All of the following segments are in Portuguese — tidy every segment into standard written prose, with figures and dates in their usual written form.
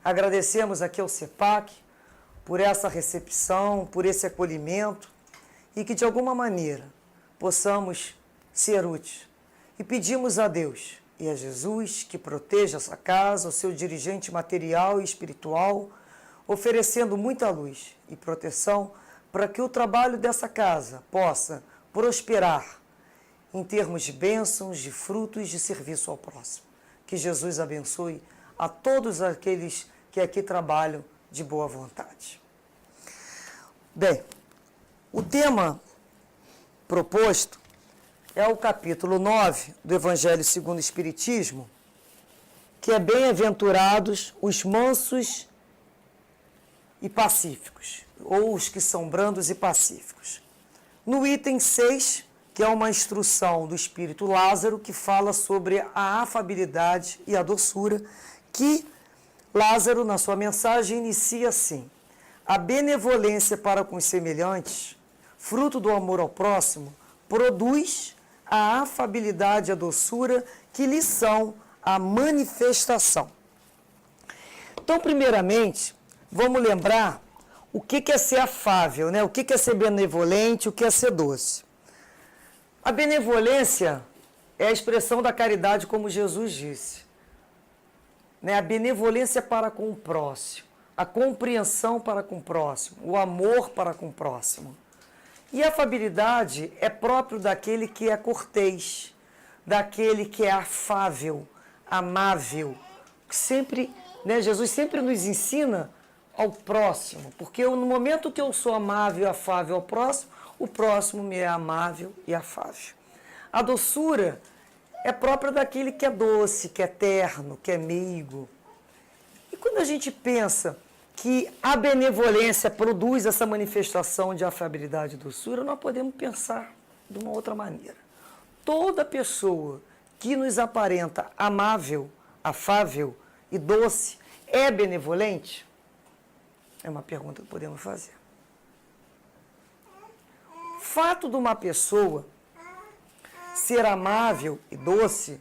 Agradecemos aqui ao CEPAC por essa recepção, por esse acolhimento e que de alguma maneira possamos ser úteis. E pedimos a Deus e a Jesus que proteja essa casa, o seu dirigente material e espiritual, oferecendo muita luz e proteção para que o trabalho dessa casa possa prosperar em termos de bênçãos, de frutos, de serviço ao próximo. Que Jesus abençoe a todos aqueles que aqui trabalham de boa vontade. Bem, o tema proposto é o capítulo 9 do Evangelho segundo o Espiritismo, que é bem-aventurados os mansos e pacíficos, ou os que são brandos e pacíficos. No item 6, que é uma instrução do Espírito Lázaro, que fala sobre a afabilidade e a doçura, que Lázaro, na sua mensagem, inicia assim: a benevolência para com os semelhantes, fruto do amor ao próximo, produz a afabilidade e a doçura que lhe são a manifestação. Então, primeiramente, vamos lembrar o que é ser afável, né? O que é ser benevolente, o que é ser doce. A benevolência é a expressão da caridade, como Jesus disse. Né? A benevolência para com o próximo, a compreensão para com o próximo, o amor para com o próximo. E a afabilidade é próprio daquele que é cortês, daquele que é afável, amável. Sempre, né? Jesus sempre nos ensina ao próximo, porque no momento que eu sou amável e afável ao próximo, o próximo me é amável e afável. A doçura é própria daquele que é doce, que é terno, que é meigo. E quando a gente pensa que a benevolência produz essa manifestação de afabilidade e doçura, nós podemos pensar de uma outra maneira. Toda pessoa que nos aparenta amável, afável e doce é benevolente? É uma pergunta que podemos fazer. O fato de uma pessoa ser amável e doce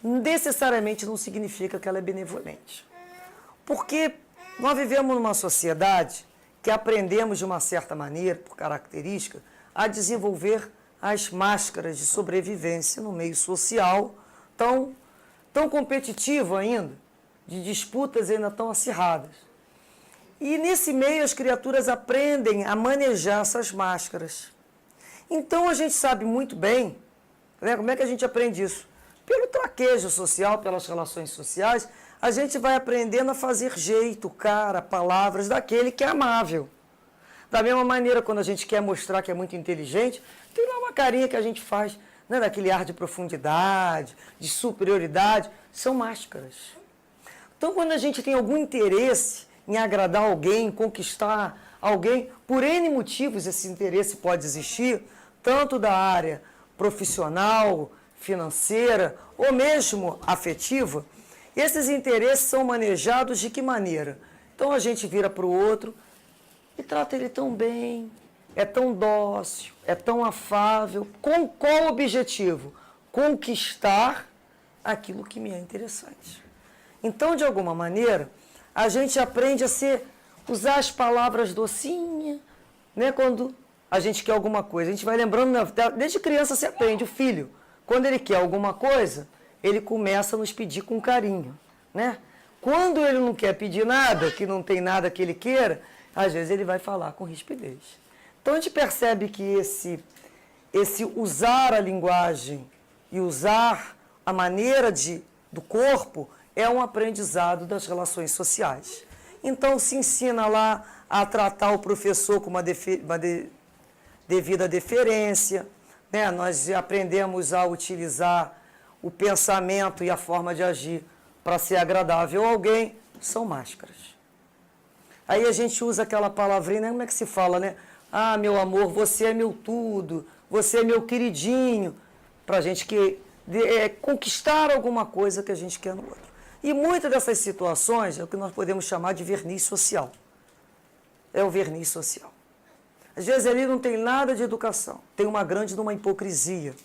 necessariamente não significa que ela é benevolente. Porque nós vivemos numa sociedade que aprendemos de uma certa maneira, por característica, a desenvolver as máscaras de sobrevivência no meio social tão competitivo ainda, de disputas ainda tão acirradas. E nesse meio as criaturas aprendem a manejar essas máscaras. Então a gente sabe muito bem, né, como é que a gente aprende isso? Pelo traquejo social, pelas relações sociais, a gente vai aprendendo a fazer jeito, cara, palavras daquele que é amável. Da mesma maneira, quando a gente quer mostrar que é muito inteligente, tem lá uma carinha que a gente faz, né, daquele ar de profundidade, de superioridade, são máscaras. Então, quando a gente tem algum interesse em agradar alguém, em conquistar alguém, por N motivos esse interesse pode existir, tanto da área profissional, financeira ou mesmo afetiva, esses interesses são manejados de que maneira? Então a gente vira para o outro e trata ele tão bem, é tão dócil, é tão afável. Com qual objetivo? Conquistar aquilo que me é interessante. Então, de alguma maneira, a gente aprende a usar as palavras docinha, né? Quando a gente quer alguma coisa. A gente vai lembrando, desde criança se aprende, o filho, quando ele quer alguma coisa, ele começa a nos pedir com carinho, né? Quando ele não quer pedir nada, que não tem nada que ele queira, às vezes ele vai falar com rispidez. Então a gente percebe que esse usar a linguagem e usar a maneira do corpo é um aprendizado das relações sociais. Então se ensina lá a tratar o professor com uma devida deferência, né? Nós aprendemos a utilizar o pensamento e a forma de agir para ser agradável a alguém, são máscaras. Aí a gente usa aquela palavrinha, né? Como é que se fala, né? Ah, meu amor, você é meu tudo, você é meu queridinho, para a gente conquistar alguma coisa que a gente quer no outro. E muitas dessas situações é o que nós podemos chamar de verniz social. É o verniz social. Às vezes ali não tem nada de educação, tem uma grande de uma hipocrisia.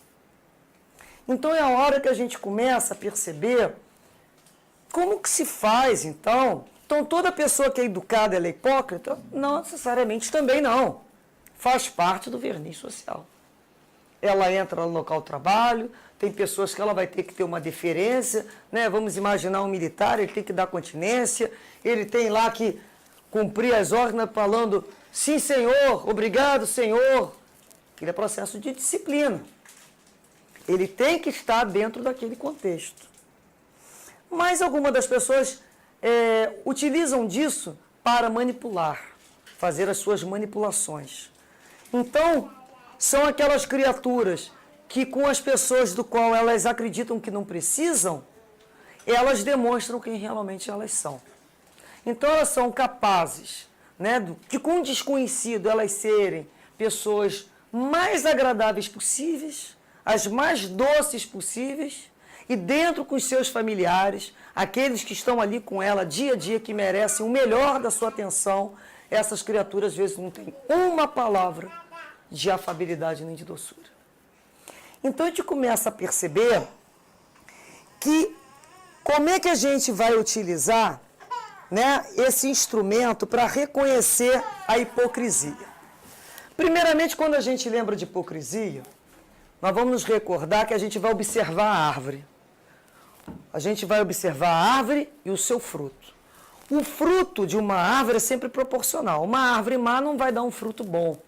Então é a hora que a gente começa a perceber como que se faz, então, Então, toda pessoa que é educada, ela é hipócrita? Não necessariamente também não. Faz parte do verniz social. Ela entra no local de trabalho, tem pessoas que ela vai ter que ter uma deferência, né? Vamos imaginar um militar, ele tem que dar continência, ele tem lá que cumprir as ordens falando, sim, senhor, obrigado, senhor. Aquele é processo de disciplina. Ele tem que estar dentro daquele contexto. Mas algumas das pessoas utilizam disso para manipular, fazer as suas manipulações. Então, são aquelas criaturas que com as pessoas do qual elas acreditam que não precisam, elas demonstram quem realmente elas são. Então, elas são capazes, né, de com um desconhecido elas serem pessoas mais agradáveis possíveis, as mais doces possíveis, e dentro com os seus familiares, aqueles que estão ali com ela dia a dia, que merecem o melhor da sua atenção, essas criaturas às vezes não têm uma palavra de afabilidade nem de doçura. Então a gente começa a perceber que como é que a gente vai utilizar, né, esse instrumento para reconhecer a hipocrisia. Primeiramente, quando a gente lembra de hipocrisia, nós vamos nos recordar que a gente vai observar a árvore. A gente vai observar a árvore e o seu fruto. O fruto de uma árvore é sempre proporcional. Uma árvore má não vai dar um fruto bom.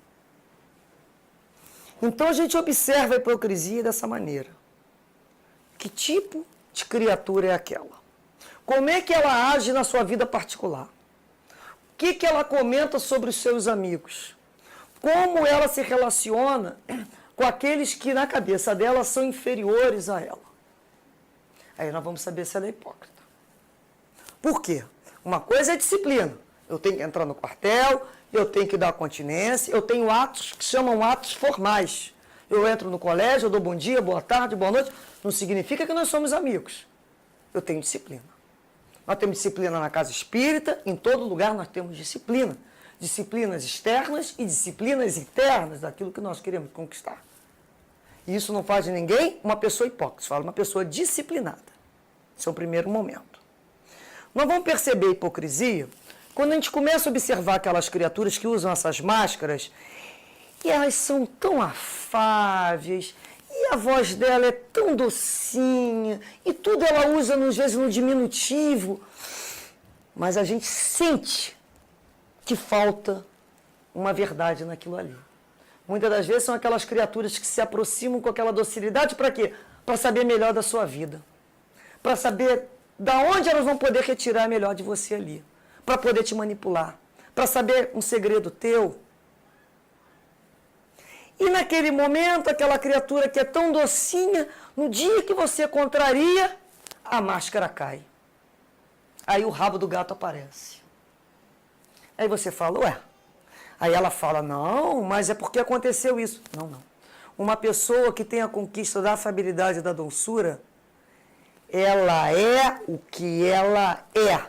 Então a gente observa a hipocrisia dessa maneira. Que tipo de criatura é aquela? Como é que ela age na sua vida particular? O que ela comenta sobre os seus amigos? Como ela se relaciona com aqueles que na cabeça dela são inferiores a ela? Aí nós vamos saber se ela é hipócrita. Por quê? Uma coisa é disciplina. Eu tenho que entrar no quartel, eu tenho que dar continência, eu tenho atos que chamam atos formais. Eu entro no colégio, eu dou bom dia, boa tarde, boa noite. Não significa que nós somos amigos. Eu tenho disciplina. Nós temos disciplina na casa espírita, em todo lugar nós temos disciplina. Disciplinas externas e disciplinas internas daquilo que nós queremos conquistar. E isso não faz de ninguém uma pessoa hipócrita, fala uma pessoa disciplinada. Esse é o primeiro momento. Nós vamos perceber a hipocrisia quando a gente começa a observar aquelas criaturas que usam essas máscaras e elas são tão afáveis, e a voz dela é tão docinha, e tudo ela usa, às vezes, no diminutivo, mas a gente sente que falta uma verdade naquilo ali. Muitas das vezes são aquelas criaturas que se aproximam com aquela docilidade para quê? Para saber melhor da sua vida. Para saber da onde elas vão poder retirar melhor de você ali. Para poder te manipular. Para saber um segredo teu. E naquele momento, aquela criatura que é tão docinha, no dia que você contraria, a máscara cai. Aí o rabo do gato aparece. Aí você fala, ué. Aí ela fala, não, mas é porque aconteceu isso. Não, não. Uma pessoa que tem a conquista da afabilidade e da doçura, ela é o que ela é.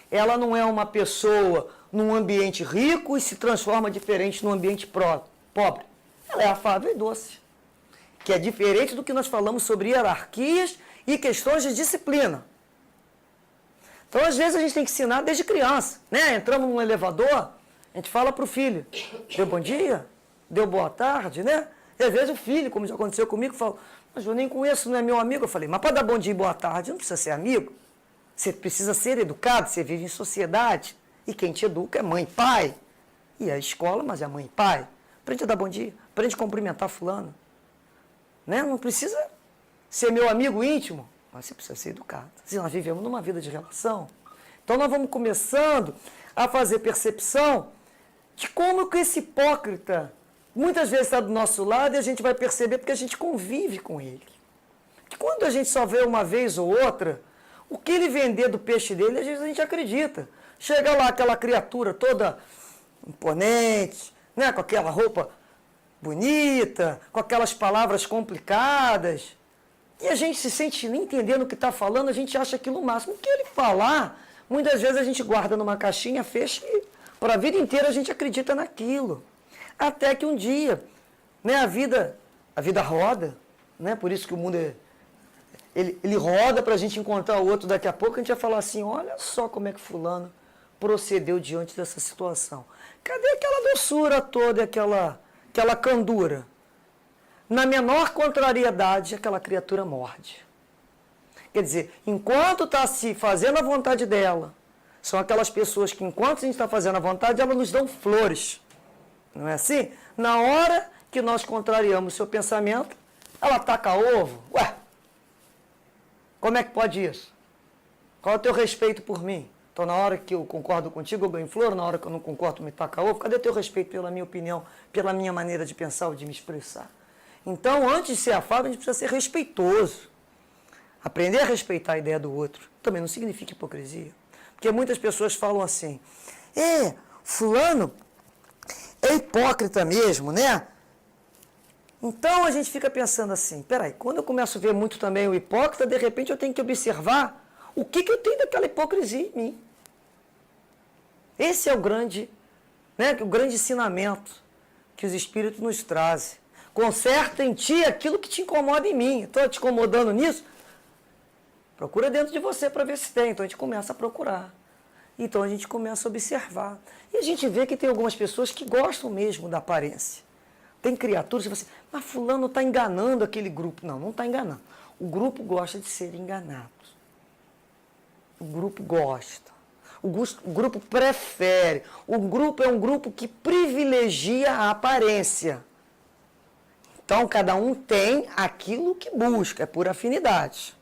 Ela não é uma pessoa num ambiente rico e se transforma diferente num ambiente pobre. Ela é afável e doce. Que é diferente do que nós falamos sobre hierarquias e questões de disciplina. Então, às vezes, a gente tem que ensinar desde criança, né? Entramos num elevador, a gente fala para o filho, deu bom dia? Deu boa tarde, né? E às vezes o filho, como já aconteceu comigo, fala, mas eu nem conheço, não é meu amigo. Eu falei, mas para dar bom dia e boa tarde, não precisa ser amigo. Você precisa ser educado, você vive em sociedade. E quem te educa é mãe e pai. E a escola, mas é mãe e pai. Aprende a dar bom dia, aprende a cumprimentar fulano. Né? Não precisa ser meu amigo íntimo, mas você precisa ser educado. Se nós vivemos numa vida de relação. Então nós vamos começando a fazer percepção de como que esse hipócrita muitas vezes está do nosso lado e a gente vai perceber porque a gente convive com ele. Que quando a gente só vê uma vez ou outra, o que ele vender do peixe dele, às vezes a gente acredita. Chega lá aquela criatura toda imponente, né, com aquela roupa bonita, com aquelas palavras complicadas, e a gente se sente nem entendendo o que está falando, a gente acha aquilo o máximo. O que ele falar, muitas vezes a gente guarda numa caixinha, fecha e para a vida inteira a gente acredita naquilo. Até que um dia, né, a vida roda, né, por isso que o mundo ele roda para a gente encontrar o outro daqui a pouco, a gente vai falar assim, olha só como é que fulano procedeu diante dessa situação? Cadê aquela doçura toda, aquela candura? Na menor contrariedade, aquela criatura morde. Quer dizer, enquanto está se fazendo a vontade dela, são aquelas pessoas que, enquanto a gente está fazendo a vontade, elas nos dão flores. Não é assim? Na hora que nós contrariamos o seu pensamento, ela ataca ovo. Ué, como é que pode isso? Qual é o teu respeito por mim? Então, na hora que eu concordo contigo, eu ganho flor. Na hora que eu não concordo, me taca ovo. Cadê o teu respeito pela minha opinião, pela minha maneira de pensar ou de me expressar? Então, antes de ser afável, a gente precisa ser respeitoso. Aprender a respeitar a ideia do outro também não significa hipocrisia. Porque muitas pessoas falam assim, fulano é hipócrita mesmo, né? Então a gente fica pensando assim, peraí, quando eu começo a ver muito também o hipócrita, de repente eu tenho que observar o que eu tenho daquela hipocrisia em mim. Esse é o grande ensinamento que os Espíritos nos trazem. Conserta em ti aquilo que te incomoda em mim. Estou te incomodando nisso? Procura dentro de você para ver se tem. Então a gente começa a procurar. Então a gente começa a observar. E a gente vê que tem algumas pessoas que gostam mesmo da aparência. Tem criaturas que você, mas fulano está enganando aquele grupo. Não, não está enganando. O grupo gosta de ser enganado. O grupo gosta. O grupo prefere. O grupo é um grupo que privilegia a aparência. Então, cada um tem aquilo que busca, é por afinidade.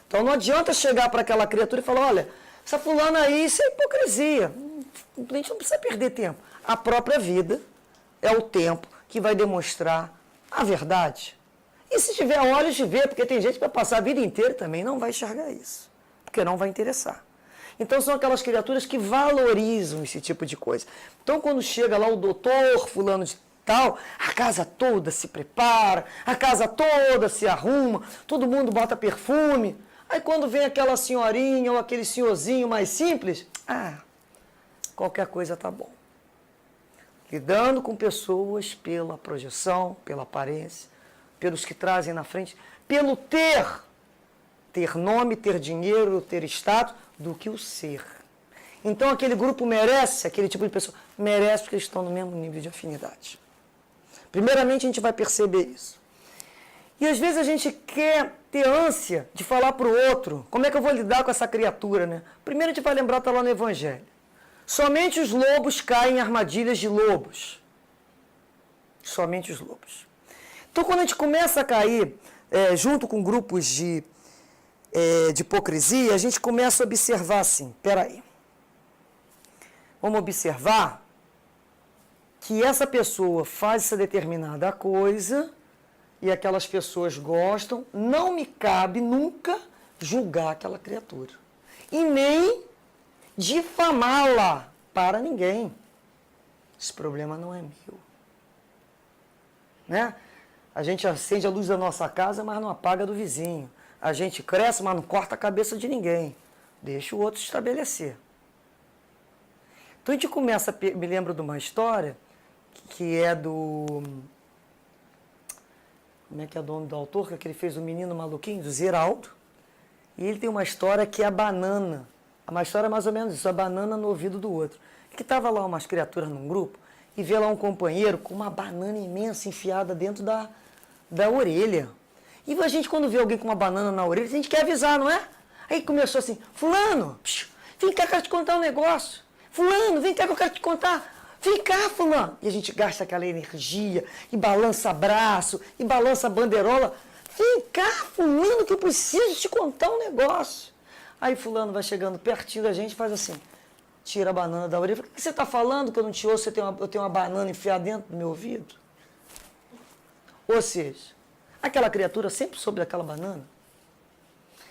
Então, não adianta chegar para aquela criatura e falar, olha, essa fulana aí, isso é hipocrisia. A gente não precisa perder tempo. A própria vida é o tempo que vai demonstrar a verdade. E se tiver olhos de ver, porque tem gente que vai passar a vida inteira também não vai enxergar isso, porque não vai interessar. Então, são aquelas criaturas que valorizam esse tipo de coisa. Então, quando chega lá o doutor fulano de tal, a casa toda se prepara, a casa toda se arruma, todo mundo bota perfume. Aí quando vem aquela senhorinha ou aquele senhorzinho mais simples, qualquer coisa tá bom. Lidando com pessoas pela projeção, pela aparência, pelos que trazem na frente, pelo ter nome, ter dinheiro, ter status, do que o ser. Então aquele grupo merece, aquele tipo de pessoa, merece porque eles estão no mesmo nível de afinidade. Primeiramente, a gente vai perceber isso. E às vezes a gente quer ter ânsia de falar para o outro, como é que eu vou lidar com essa criatura, né? Primeiro a gente vai lembrar, está lá no Evangelho. Somente os lobos caem em armadilhas de lobos. Somente os lobos. Então, quando a gente começa a cair junto com grupos de hipocrisia, a gente começa a observar assim, peraí. Vamos observar que essa pessoa faz essa determinada coisa e aquelas pessoas gostam, não me cabe nunca julgar aquela criatura. E nem difamá-la para ninguém. Esse problema não é meu. Né? A gente acende a luz da nossa casa, mas não apaga a do vizinho. A gente cresce, mas não corta a cabeça de ninguém. Deixa o outro estabelecer. Então a gente começa, me lembro de uma história que é do... Como é que é o nome do autor? Que ele fez o Menino Maluquinho, do Ziraldo. E ele tem uma história que é a banana. Uma história mais ou menos isso, a banana no ouvido do outro. Que estava lá umas criaturas num grupo e vê lá um companheiro com uma banana imensa enfiada dentro da orelha. E a gente, quando vê alguém com uma banana na orelha, a gente quer avisar, não é? Aí começou assim, fulano, vem cá que eu quero te contar um negócio. Fulano, vem cá que eu quero te contar. Vem cá, fulano. E a gente gasta aquela energia, e balança braço, e balança bandeirola. Vem cá, fulano, que eu preciso te contar um negócio. Aí fulano vai chegando pertinho da gente e faz assim, tira a banana da orelha. O que você está falando que eu não te ouço, eu tenho uma banana enfiada dentro do meu ouvido? Ou seja, aquela criatura sempre soube daquela banana.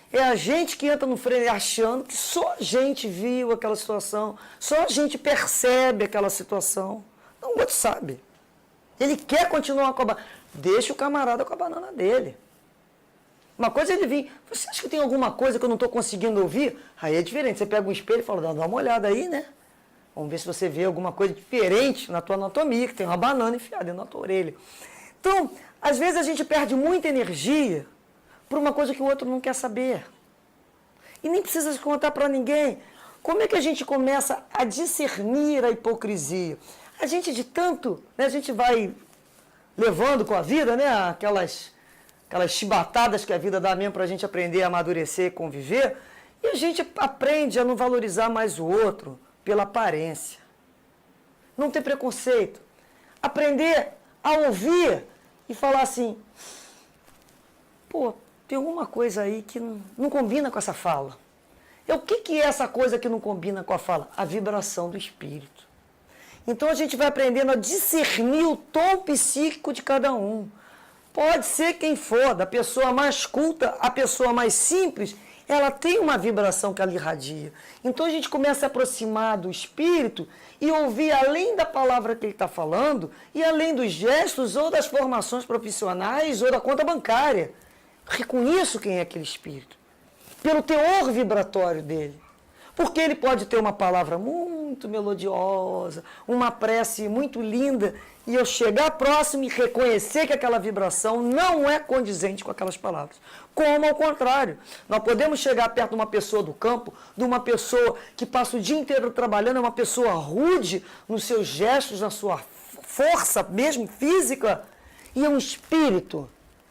É a gente que entra no freio achando que só a gente viu aquela situação, só a gente percebe aquela situação. Não, o outro sabe. Ele quer continuar com a banana. Deixa o camarada com a banana dele. Uma coisa é ele vir, você acha que tem alguma coisa que eu não estou conseguindo ouvir? Aí é diferente, você pega um espelho e fala, dá uma olhada aí, né? Vamos ver se você vê alguma coisa diferente na tua anatomia, que tem uma banana enfiada dentro da tua orelha. Então, às vezes a gente perde muita energia por uma coisa que o outro não quer saber. E nem precisa contar para ninguém. Como é que a gente começa a discernir a hipocrisia? A gente de tanto, né, a gente vai levando com a vida, né, aquelas chibatadas que a vida dá mesmo para a gente aprender a amadurecer e conviver, e a gente aprende a não valorizar mais o outro pela aparência. Não ter preconceito. Aprender a ouvir e falar assim, pô, tem alguma coisa aí que não combina com essa fala. E o que é essa coisa que não combina com a fala? A vibração do espírito. Então a gente vai aprendendo a discernir o tom psíquico de cada um. Pode ser quem for, da pessoa mais culta à pessoa mais simples, ela tem uma vibração que ela irradia. Então a gente começa a aproximar do espírito e ouvir além da palavra que ele está falando e além dos gestos ou das formações profissionais ou da conta bancária. Reconheço quem é aquele espírito, pelo teor vibratório dele. Porque ele pode ter uma palavra muito melodiosa, uma prece muito linda, e eu chegar próximo e reconhecer que aquela vibração não é condizente com aquelas palavras. Como ao contrário, nós podemos chegar perto de uma pessoa do campo, de uma pessoa que passa o dia inteiro trabalhando, é uma pessoa rude nos seus gestos, na sua força mesmo física, e é um espírito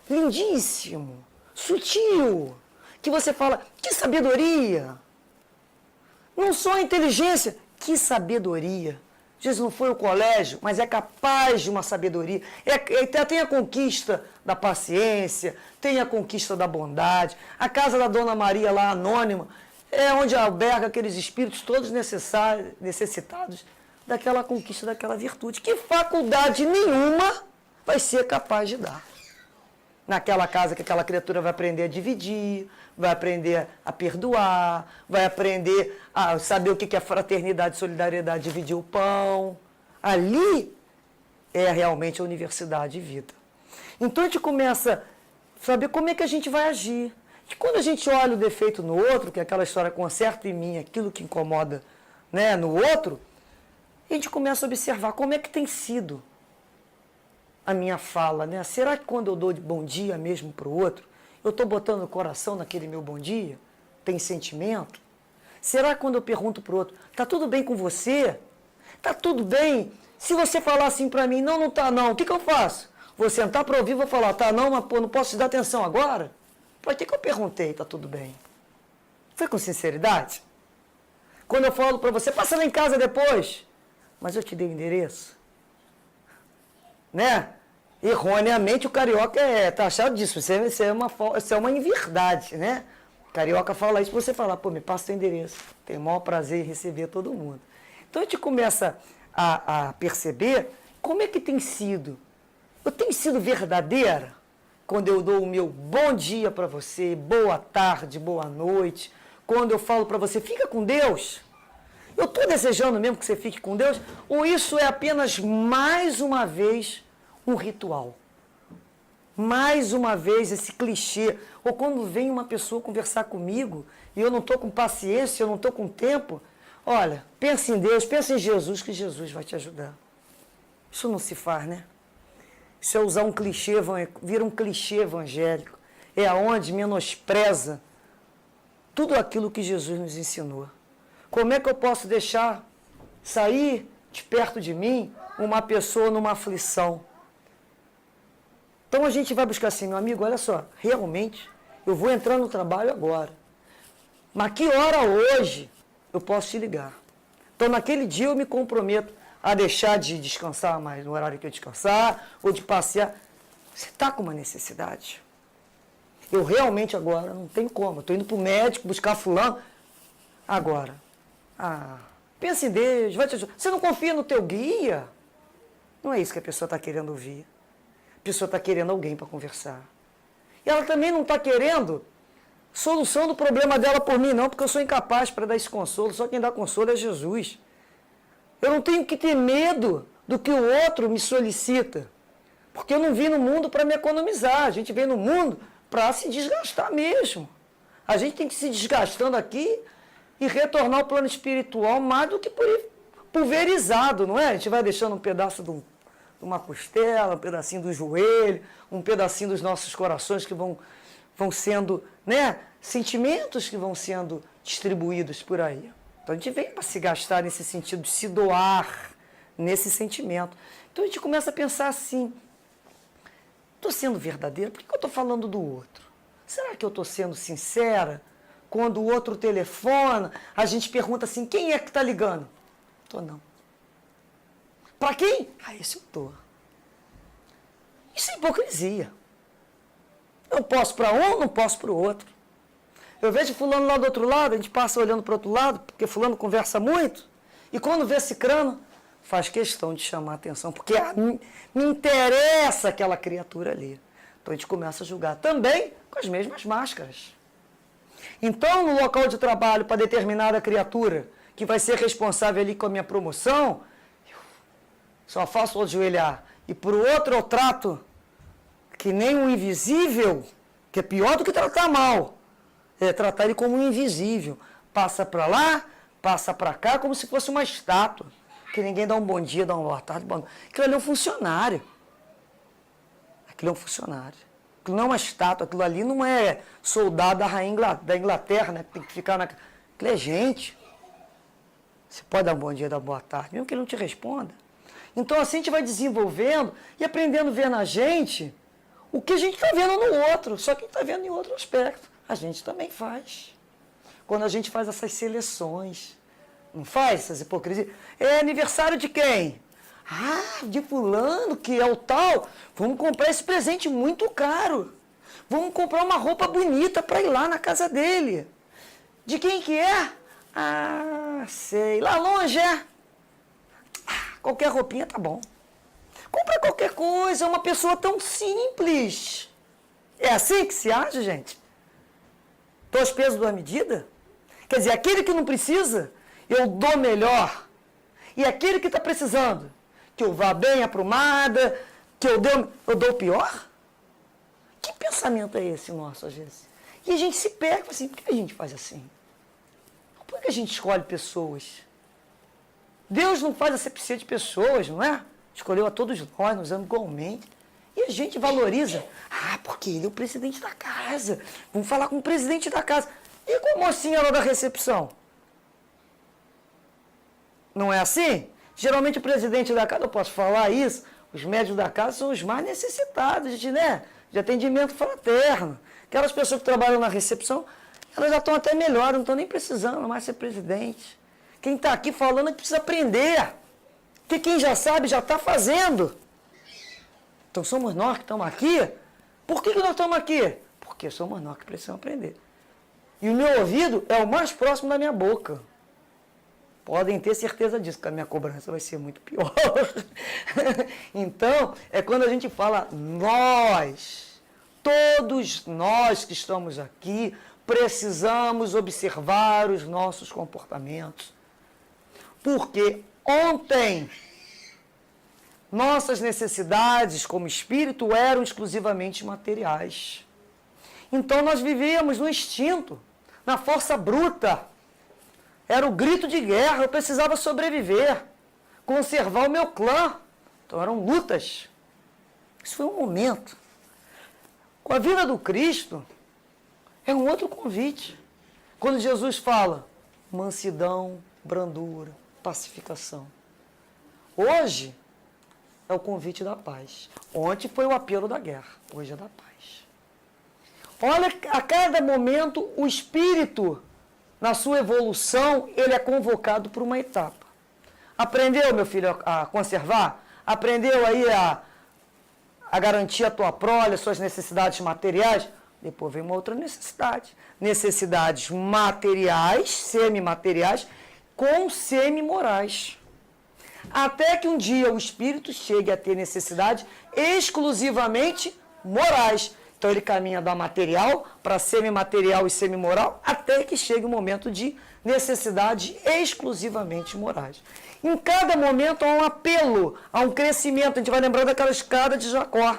lindíssimo, sutil, que você fala, que sabedoria! Não só a inteligência, que sabedoria. Jesus não foi ao colégio, mas é capaz de uma sabedoria. Tem a conquista da paciência, tem a conquista da bondade. A casa da Dona Maria lá, anônima, é onde alberga aqueles espíritos todos necessitados daquela conquista, daquela virtude. Que faculdade nenhuma vai ser capaz de dar. Naquela casa que aquela criatura vai aprender a dividir, vai aprender a perdoar, vai aprender a saber o que é fraternidade, solidariedade, dividir o pão. Ali é realmente a universidade de vida. Então a gente começa a saber como é que a gente vai agir. E quando a gente olha o defeito no outro, que é aquela história conserta em mim aquilo que incomoda, né, no outro, a gente começa a observar como é que tem sido a minha fala, né? Será que quando eu dou de bom dia mesmo para o outro, eu estou botando o coração naquele meu bom dia? Tem sentimento? Será que quando eu pergunto para o outro, tá tudo bem com você? Tá tudo bem? Se você falar assim para mim, não tá não, o que eu faço? Vou sentar para ouvir, vou falar, tá não, mas pô, não posso te dar atenção agora? Por que eu perguntei, tá tudo bem? Foi com sinceridade? Quando eu falo para você, passa lá em casa depois, mas eu te dei o endereço. Né? Erroneamente o carioca é taxado disso, isso é uma inverdade, né? O carioca fala isso, você fala, pô, me passa o teu endereço, tenho o maior prazer em receber todo mundo. Então a gente começa a perceber como é que tem sido. Eu tenho sido verdadeira quando eu dou o meu bom dia para você, boa tarde, boa noite, quando eu falo para você, fica com Deus. Eu estou desejando mesmo que você fique com Deus, ou isso é apenas mais uma vez um ritual. Mais uma vez esse clichê. Ou quando vem uma pessoa conversar comigo e eu não estou com paciência, eu não estou com tempo, olha, pensa em Deus, pensa em Jesus, que Jesus vai te ajudar. Isso não se faz, né? Isso é usar um clichê, vira um clichê evangélico. É aonde menospreza tudo aquilo que Jesus nos ensinou. Como é que eu posso deixar sair de perto de mim uma pessoa numa aflição? Então a gente vai buscar assim, meu amigo, olha só, realmente eu vou entrar no trabalho agora. Mas que hora hoje eu posso te ligar? Então naquele dia eu me comprometo a deixar de descansar mais no horário que eu descansar, ou de passear. Você está com uma necessidade? Eu realmente agora não tenho como. Estou indo para o médico buscar fulano. Agora, pensa em Deus, vai te ajudar. Você não confia no teu guia? Não é isso que a pessoa está querendo ouvir. A pessoa está querendo alguém para conversar. E ela também não está querendo solução do problema dela por mim, não, porque eu sou incapaz para dar esse consolo. Só quem dá consolo é Jesus. Eu não tenho que ter medo do que o outro me solicita. Porque eu não vim no mundo para me economizar. A gente vem no mundo para se desgastar mesmo. A gente tem que se desgastando aqui e retornar ao plano espiritual mais do que pulverizado, não é? A gente vai deixando um pedaço de uma costela, um pedacinho do joelho, um pedacinho dos nossos corações que vão sendo, né? Sentimentos que vão sendo distribuídos por aí. Então a gente vem para se gastar nesse sentido, de se doar nesse sentimento. Então a gente começa a pensar assim, estou sendo verdadeira? Por que eu estou falando do outro? Será que eu estou sendo sincera? Quando o outro telefona, a gente pergunta assim, quem é que está ligando? Estou não. Para quem? Ah, esse eu estou. Isso é hipocrisia. Eu posso para um, não posso para o outro. Eu vejo fulano lá do outro lado, a gente passa olhando para o outro lado, porque fulano conversa muito, e quando vê cicrano, faz questão de chamar a atenção, porque me interessa aquela criatura ali. Então a gente começa a julgar também com as mesmas máscaras. Então, no local de trabalho, para determinada criatura, que vai ser responsável ali com a minha promoção, eu só faço o ajoelhar. E por outro eu trato que nem um invisível, que é pior do que tratar mal. É tratar ele como um invisível. Passa para lá, passa para cá, como se fosse uma estátua. Que ninguém dá um bom dia, dá uma boa tarde. Aquilo ali é um funcionário. Aquilo é um funcionário. Aquilo não é uma estátua, aquilo ali não é soldado da rainha da Inglaterra, né? Que tem que ficar na... Aquilo é gente. Você pode dar um bom dia, dar uma boa tarde, mesmo que ele não te responda. Então assim a gente vai desenvolvendo e aprendendo a ver na gente o que a gente está vendo no outro, só que a gente está vendo em outro aspecto. A gente também faz. Quando a gente faz essas seleções, não faz essas hipocrisias. É aniversário de quem? Ah, de fulano, que é o tal. Vamos comprar esse presente muito caro. Vamos comprar uma roupa bonita para ir lá na casa dele. De quem que é? Ah, sei. Lá longe é? Ah, qualquer roupinha tá bom. Compra qualquer coisa, é uma pessoa tão simples. É assim que se age, gente? Dois pesos, duas medidas? Quer dizer, aquele que não precisa, eu dou melhor. E aquele que está precisando, que eu vá bem aprumada, que eu dou pior? Que pensamento é esse nosso, às vezes? E a gente se pega assim, por que a gente faz assim? Por que a gente escolhe pessoas? Deus não faz acepção de pessoas, não é? Escolheu a todos nós, nos ama igualmente. E a gente valoriza. Ah, porque ele é o presidente da casa. Vamos falar com o presidente da casa. E com a mocinha lá da recepção? Não é assim? Geralmente o presidente da casa, eu posso falar isso, os médicos da casa são os mais necessitados, né? De atendimento fraterno. Aquelas pessoas que trabalham na recepção, elas já estão até melhor, não estão nem precisando mais ser presidente. Quem está aqui falando é que precisa aprender. Porque quem já sabe, já está fazendo. Então somos nós que estamos aqui. Por que nós estamos aqui? Porque somos nós que precisamos aprender. E o meu ouvido é o mais próximo da minha boca. Podem ter certeza disso, que a minha cobrança vai ser muito pior. Então, é quando a gente fala nós, todos nós que estamos aqui, precisamos observar os nossos comportamentos. Porque ontem, nossas necessidades como espírito eram exclusivamente materiais. Então nós vivíamos no instinto, na força bruta. Era o grito de guerra, eu precisava sobreviver, conservar o meu clã. Então eram lutas. Isso foi um momento. Com a vida do Cristo, é um outro convite. Quando Jesus fala, mansidão, brandura, pacificação. Hoje é o convite da paz. Ontem foi o apelo da guerra, hoje é da paz. Olha, a cada momento o espírito, na sua evolução, ele é convocado por uma etapa. Aprendeu, meu filho, a conservar? Aprendeu aí a garantir a tua prole, as suas necessidades materiais? Depois vem uma outra necessidade. Necessidades materiais, semimateriais, com semi-morais. Até que um dia o espírito chegue a ter necessidades exclusivamente morais. Então ele caminha da material para semimaterial e semimoral, até que chegue o momento de necessidades exclusivamente morais. Em cada momento há um apelo, há um crescimento. A gente vai lembrando daquela escada de Jacó.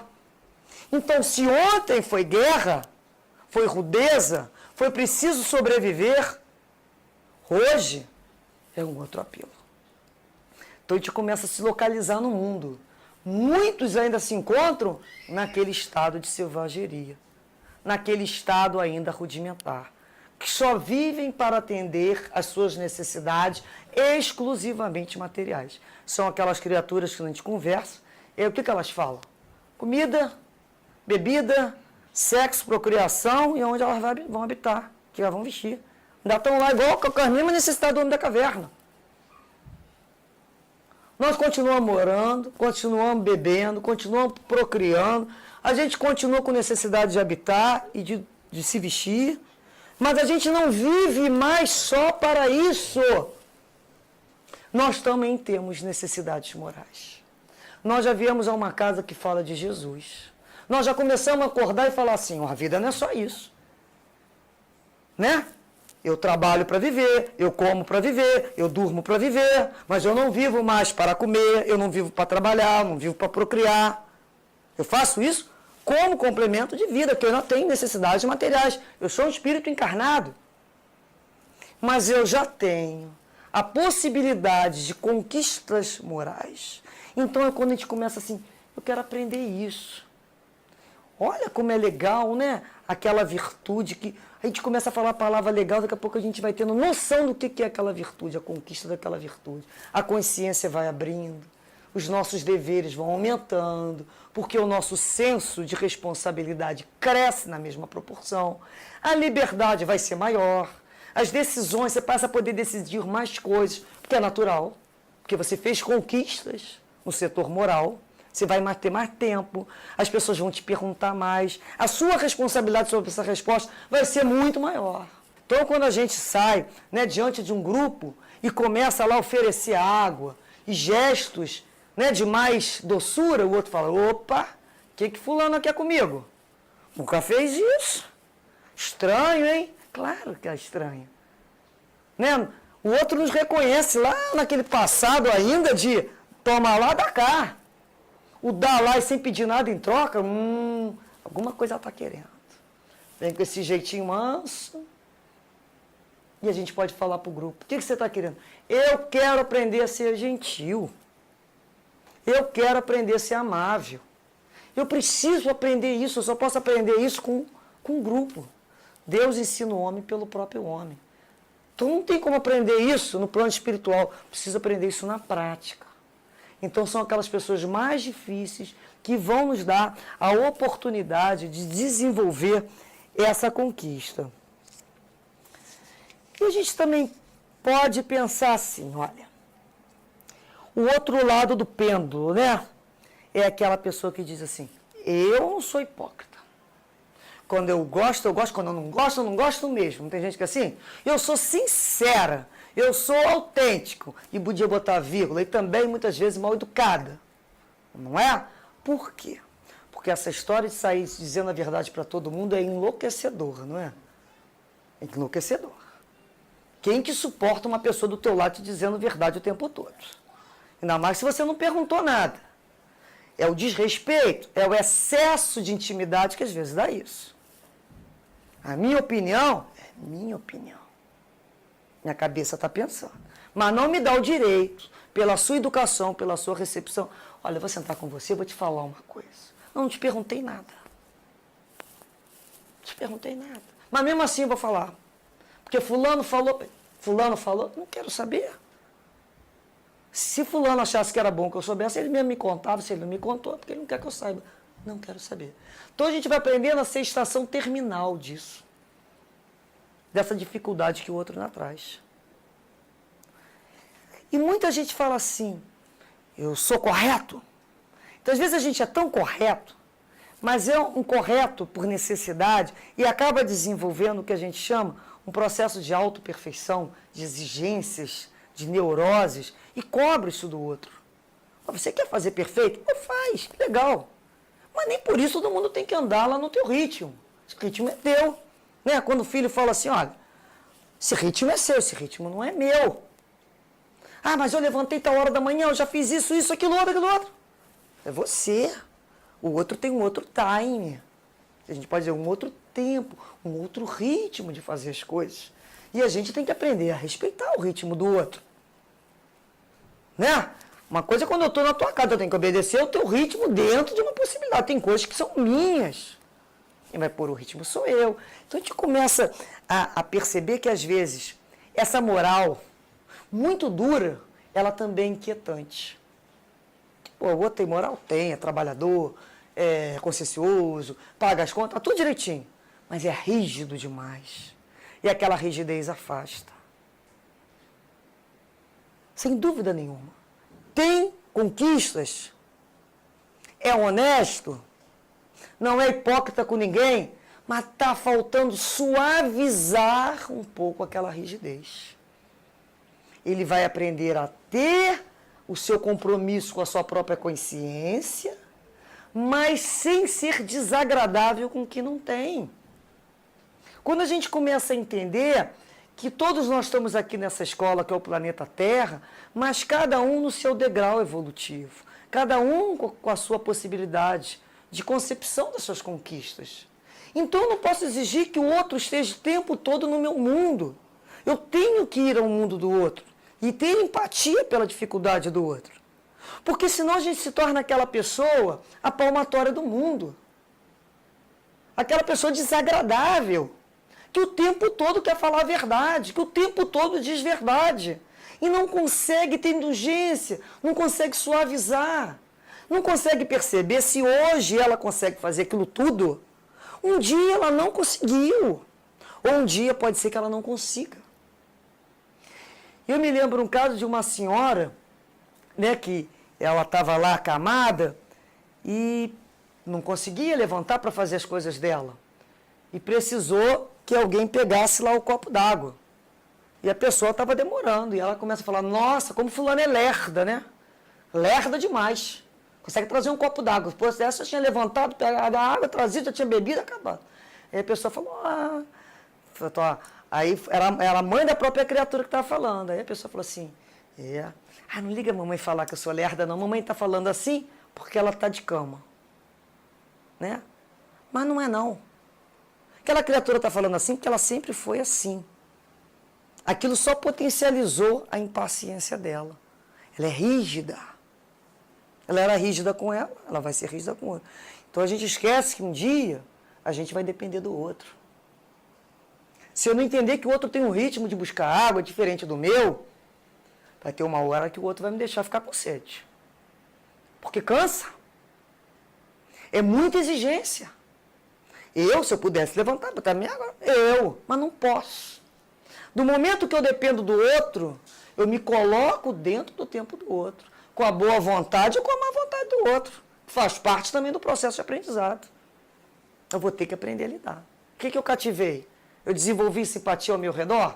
Então, se ontem foi guerra, foi rudeza, foi preciso sobreviver, hoje é um outro apelo. Então a gente começa a se localizar no mundo. Muitos ainda se encontram naquele estado de selvageria, naquele estado ainda rudimentar. que só vivem para atender às suas necessidades exclusivamente materiais. São aquelas criaturas que a gente conversa, e o que elas falam? Comida, bebida, sexo, procriação e onde elas vão habitar, que elas vão vestir. Ainda estão lá igual com as mesmas necessidades do homem da caverna. Nós continuamos morando, continuamos bebendo, continuamos procriando, a gente continua com necessidade de habitar e de se vestir, mas a gente não vive mais só para isso. Nós também temos necessidades morais. Nós já viemos a uma casa que fala de Jesus. Nós já começamos a acordar e falar assim, a vida não é só isso. Né? Eu trabalho para viver, eu como para viver, eu durmo para viver, mas eu não vivo mais para comer, eu não vivo para trabalhar, não vivo para procriar. Eu faço isso como complemento de vida, porque eu não tenho necessidades materiais. Eu sou um espírito encarnado. Mas eu já tenho a possibilidade de conquistas morais. Então é quando a gente começa assim, eu quero aprender isso. Olha como é legal, né? Aquela virtude que a gente começa a falar a palavra legal, daqui a pouco a gente vai tendo noção do que é aquela virtude, a conquista daquela virtude. A consciência vai abrindo, os nossos deveres vão aumentando, porque o nosso senso de responsabilidade cresce na mesma proporção, a liberdade vai ser maior, as decisões, você passa a poder decidir mais coisas, porque é natural, porque você fez conquistas no setor moral. Você vai ter mais tempo, as pessoas vão te perguntar mais, a sua responsabilidade sobre essa resposta vai ser muito maior. Então, quando a gente sai, né, diante de um grupo e começa lá a oferecer água e gestos, né, de mais doçura, o outro fala, opa, o que fulano quer comigo? Nunca fez isso. Estranho, hein? Claro que é estranho. Né? O outro nos reconhece lá naquele passado ainda de toma lá, dá cá. O dar lá e sem pedir nada em troca, alguma coisa ela está querendo. Vem com esse jeitinho manso. E a gente pode falar para o grupo, o que você está querendo? Eu quero aprender a ser gentil. Eu quero aprender a ser amável. Eu preciso aprender isso, eu só posso aprender isso com um grupo. Deus ensina o homem pelo próprio homem. Então não tem como aprender isso no plano espiritual, precisa aprender isso na prática. Então são aquelas pessoas mais difíceis que vão nos dar a oportunidade de desenvolver essa conquista. E a gente também pode pensar assim, olha, o outro lado do pêndulo, né? É aquela pessoa que diz assim, eu não sou hipócrita. Quando eu gosto, quando eu não gosto mesmo. Não tem gente que é assim? Eu sou sincera. Eu sou autêntico, e podia botar vírgula, e também muitas vezes mal educada. Não é? Por quê? Porque essa história de sair dizendo a verdade para todo mundo é enlouquecedora, não é? É enlouquecedor. Quem que suporta uma pessoa do teu lado te dizendo verdade o tempo todo? Ainda mais se você não perguntou nada. É o desrespeito, é o excesso de intimidade que às vezes dá isso. A minha opinião é minha opinião. Minha cabeça está pensando. Mas não me dá o direito, pela sua educação, pela sua recepção. Olha, eu vou sentar com você, vou te falar uma coisa. Não te perguntei nada. Não te perguntei nada. Mas mesmo assim eu vou falar. Porque fulano falou, não quero saber. Se fulano achasse que era bom que eu soubesse, ele mesmo me contava. Se ele não me contou, porque ele não quer que eu saiba. Não quero saber. Então a gente vai aprendendo a ser estação terminal disso. Dessa dificuldade que o outro não traz. E muita gente fala assim, eu sou correto. Então, às vezes a gente é tão correto, mas é um correto por necessidade e acaba desenvolvendo o que a gente chama um processo de autoperfeição, de exigências, de neuroses, e cobra isso do outro. Você quer fazer perfeito? Pô, faz, que legal. Mas nem por isso todo mundo tem que andar lá no teu ritmo. Esse ritmo é teu. Né? Quando o filho fala assim, olha, esse ritmo é seu, esse ritmo não é meu. Ah, mas eu levantei tal hora da manhã, eu já fiz isso, aquilo outro. É você. O outro tem um outro time. A gente pode dizer um outro tempo, um outro ritmo de fazer as coisas. E a gente tem que aprender a respeitar o ritmo do outro. Né? Uma coisa é quando eu estou na tua casa, eu tenho que obedecer o teu ritmo dentro de uma possibilidade. Tem coisas que são minhas. Quem vai pôr o ritmo sou eu. Então a gente começa a perceber que às vezes essa moral muito dura, ela também é inquietante. Pô, o outro tem moral? Tem, é trabalhador, é consciencioso, paga as contas, tudo direitinho. Mas é rígido demais. E aquela rigidez afasta. Sem dúvida nenhuma. Tem conquistas, é honesto, não é hipócrita com ninguém, mas está faltando suavizar um pouco aquela rigidez. Ele vai aprender a ter o seu compromisso com a sua própria consciência, mas sem ser desagradável com o que não tem. Quando a gente começa a entender que todos nós estamos aqui nessa escola que é o planeta Terra, mas cada um no seu degrau evolutivo, cada um com a sua possibilidade de concepção das suas conquistas. Então eu não posso exigir que o outro esteja o tempo todo no meu mundo. Eu tenho que ir ao mundo do outro e ter empatia pela dificuldade do outro. Porque senão a gente se torna aquela pessoa a palmatória do mundo. Aquela pessoa desagradável, que o tempo todo quer falar a verdade, que o tempo todo diz verdade. E não consegue ter indulgência, não consegue suavizar, não consegue perceber se hoje ela consegue fazer aquilo tudo, um dia ela não conseguiu. Ou um dia pode ser que ela não consiga. Eu me lembro um caso de uma senhora, né, que ela estava lá acamada e não conseguia levantar para fazer as coisas dela. E precisou que alguém pegasse lá o copo d'água. E a pessoa estava demorando. E ela começa a falar, nossa, como fulano é lerda, né? Lerda demais. Consegue trazer um copo d'água. Depois dessa, eu tinha levantado, pegado a água, trazido, já tinha bebido, acabado. Aí a pessoa falou, aí era a mãe da própria criatura que estava falando. Aí a pessoa falou assim, não liga a mamãe falar que eu sou lerda, não. Mamãe está falando assim porque ela está de cama. Né? Mas não é, não. Aquela criatura está falando assim porque ela sempre foi assim. Aquilo só potencializou a impaciência dela. Ela é rígida. Ela era rígida com ela vai ser rígida com o outro. Então a gente esquece que um dia a gente vai depender do outro. Se eu não entender que o outro tem um ritmo de buscar água diferente do meu, vai ter uma hora que o outro vai me deixar ficar com sede. Porque cansa. É muita exigência. Se eu pudesse levantar, botar minha água, mas não posso. Do momento que eu dependo do outro, eu me coloco dentro do tempo do outro, com a boa vontade ou com a má vontade do outro. Faz parte também do processo de aprendizado. Eu vou ter que aprender a lidar. O que eu cativei? Eu desenvolvi simpatia ao meu redor?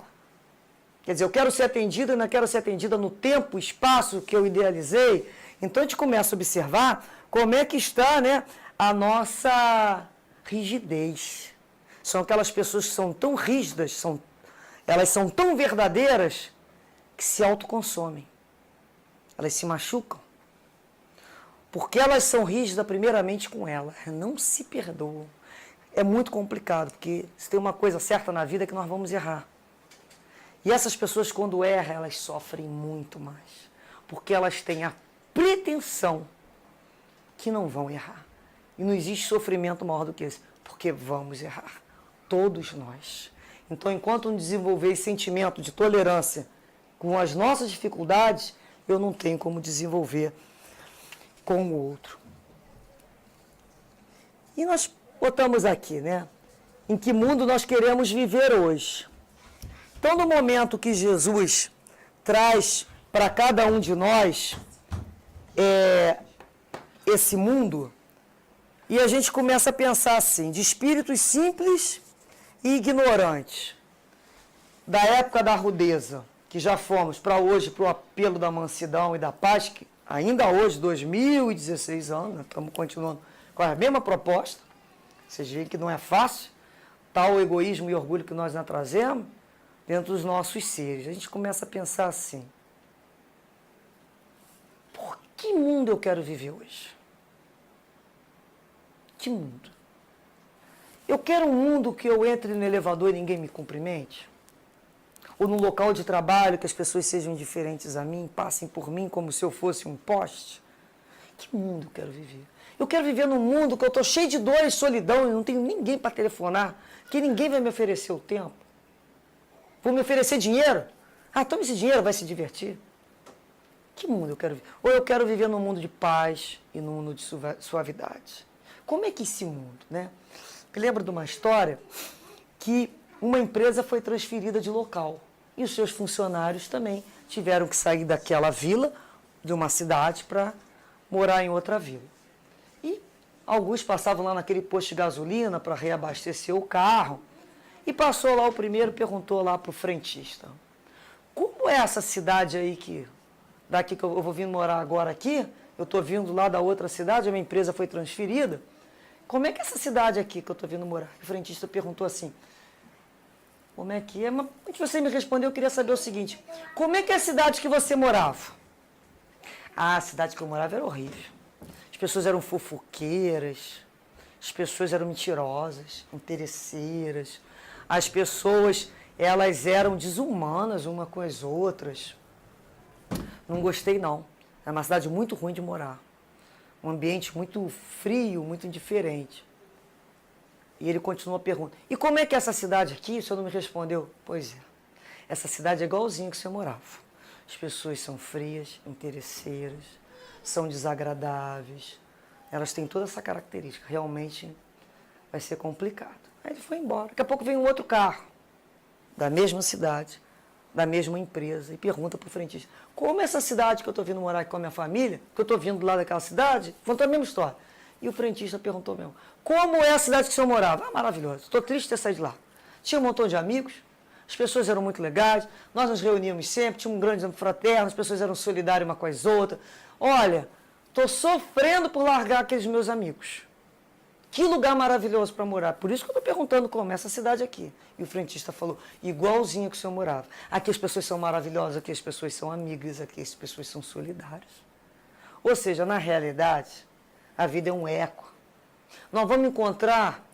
Quer dizer, eu quero ser atendida e não quero ser atendida no tempo, espaço que eu idealizei. Então a gente começa a observar como é que está, né, a nossa rigidez. São aquelas pessoas que são tão rígidas, elas são tão verdadeiras que se autoconsomem. Elas se machucam. Porque elas são rígidas primeiramente com elas. Não se perdoam. É muito complicado, porque se tem uma coisa certa na vida é que nós vamos errar. E essas pessoas, quando erram, elas sofrem muito mais. Porque elas têm a pretensão que não vão errar. E não existe sofrimento maior do que esse, porque vamos errar. Todos nós. Então, enquanto não desenvolver esse sentimento de tolerância com as nossas dificuldades, eu não tenho como desenvolver com o outro. E nós botamos aqui, né? Em que mundo nós queremos viver hoje? Então, no momento que Jesus traz para cada um de nós esse mundo, e a gente começa a pensar assim, de espíritos simples e ignorantes, da época da rudeza, que já fomos para hoje, para o apelo da mansidão e da paz, que ainda hoje, 2016 anos, estamos continuando com a mesma proposta. Vocês veem que não é fácil, tal egoísmo e orgulho que nós trazemos dentro dos nossos seres. A gente começa a pensar assim, por que mundo eu quero viver hoje? Que mundo? Eu quero um mundo que eu entre no elevador e ninguém me cumprimente? Ou num local de trabalho que as pessoas sejam indiferentes a mim, passem por mim como se eu fosse um poste? Que mundo eu quero viver? Eu quero viver num mundo que eu estou cheio de dor e solidão e não tenho ninguém para telefonar, que ninguém vai me oferecer o tempo. Vou me oferecer dinheiro? Ah, tome esse dinheiro, vai se divertir. Que mundo eu quero viver? Ou eu quero viver num mundo de paz e num mundo de suavidade. Como é que esse mundo, né? Eu lembro de uma história que uma empresa foi transferida de local e os seus funcionários também tiveram que sair daquela vila, de uma cidade, para morar em outra vila. E alguns passavam lá naquele posto de gasolina para reabastecer o carro e passou lá o primeiro, perguntou lá para o frentista: como é essa cidade aí daqui que eu vou vindo morar agora aqui, eu estou vindo lá da outra cidade, a minha empresa foi transferida, como é que é essa cidade aqui que eu estou vindo morar? O frentista perguntou assim: como é que é? Mas antes de você me responder, eu queria saber o seguinte: como é que é a cidade que você morava? Ah, a cidade que eu morava era horrível. As pessoas eram fofoqueiras, as pessoas eram mentirosas, interesseiras, as pessoas, elas eram desumanas uma com as outras. Não gostei, não. É uma cidade muito ruim de morar. Um ambiente muito frio, muito indiferente. E ele continuou a pergunta: e como é que é essa cidade aqui? O senhor não me respondeu. Pois é, essa cidade é igualzinha que o senhor morava. As pessoas são frias, interesseiras, são desagradáveis. Elas têm toda essa característica. Realmente vai ser complicado. Aí ele foi embora. Daqui a pouco vem um outro carro, da mesma cidade, da mesma empresa, e pergunta para o frentista: como é essa cidade que eu estou vindo morar aqui com a minha família, que eu estou vindo lá daquela cidade? Contou a mesma história. E o frentista perguntou mesmo: como é a cidade que o senhor morava? Ah, maravilhoso. Estou triste de ter saído de lá. Tinha um montão de amigos, as pessoas eram muito legais, nós nos reuníamos sempre, tinha um grande âmbito fraterno, as pessoas eram solidárias uma com as outras. Olha, estou sofrendo por largar aqueles meus amigos. Que lugar maravilhoso para morar. Por isso que eu estou perguntando como é essa cidade aqui. E o frentista falou: igualzinho que o senhor morava. Aqui as pessoas são maravilhosas, aqui as pessoas são amigas, aqui as pessoas são solidárias. Ou seja, na realidade, a vida é um eco. Nós vamos encontrar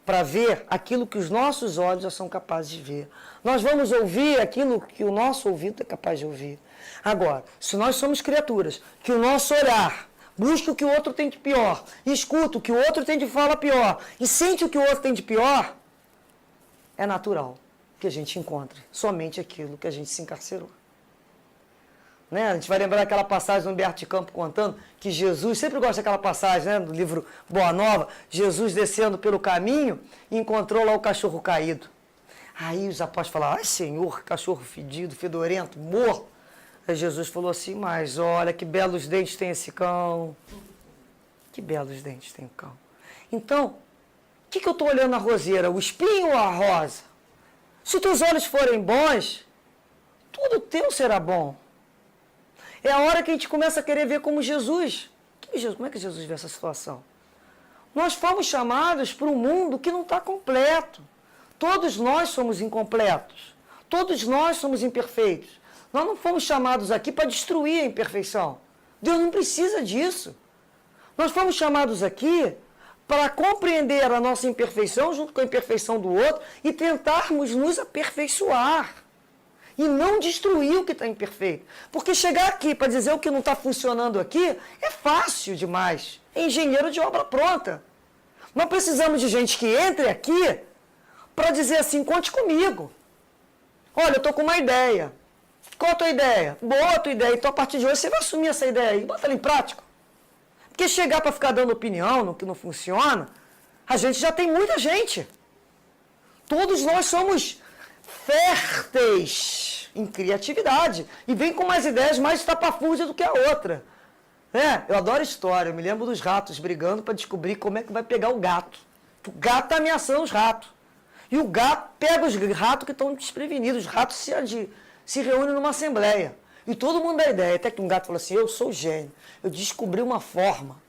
para ver aquilo que os nossos olhos já são capazes de ver. Nós vamos ouvir aquilo que o nosso ouvido é capaz de ouvir. Agora, se nós somos criaturas, que o nosso olhar busca o que o outro tem de pior, escuta o que o outro tem de fala pior e sente o que o outro tem de pior, é natural que a gente encontre somente aquilo que a gente se encarcerou. Né? A gente vai lembrar aquela passagem do Humberto de Campos contando que Jesus, sempre gosta daquela passagem, né, do livro Boa Nova, Jesus descendo pelo caminho e encontrou lá o cachorro caído. Aí os apóstolos falaram: ai, Senhor, cachorro fedido, fedorento, morto. Aí Jesus falou assim: mas olha, que belos dentes tem esse cão. Que belos dentes tem o cão. Então, o que eu estou olhando na roseira? O espinho ou a rosa? Se os teus olhos forem bons, tudo teu será bom. É a hora que a gente começa a querer ver como Jesus. Como é que Jesus vê essa situação? Nós fomos chamados para um mundo que não está completo. Todos nós somos incompletos. Todos nós somos imperfeitos. Nós não fomos chamados aqui para destruir a imperfeição. Deus não precisa disso. Nós fomos chamados aqui para compreender a nossa imperfeição junto com a imperfeição do outro e tentarmos nos aperfeiçoar. E não destruir o que está imperfeito. Porque chegar aqui para dizer o que não está funcionando aqui é fácil demais. É engenheiro de obra pronta. Nós precisamos de gente que entre aqui para dizer assim: conte comigo. Olha, eu estou com uma ideia. Qual a tua ideia? Boa a tua ideia. Então, a partir de hoje, você vai assumir essa ideia aí. Bota ela em prática. Porque chegar para ficar dando opinião no que não funciona, a gente já tem muita gente. Todos nós somos férteis em criatividade. E vem com umas ideias mais estapafúrdias do que a outra. Eu adoro história. Eu me lembro dos ratos brigando para descobrir como é que vai pegar o gato. O gato está ameaçando os ratos. E o gato pega os ratos que estão desprevenidos. Os ratos se reúnem numa assembleia. E todo mundo dá ideia. Até que um gato falou assim: eu sou gênio. Eu descobri uma forma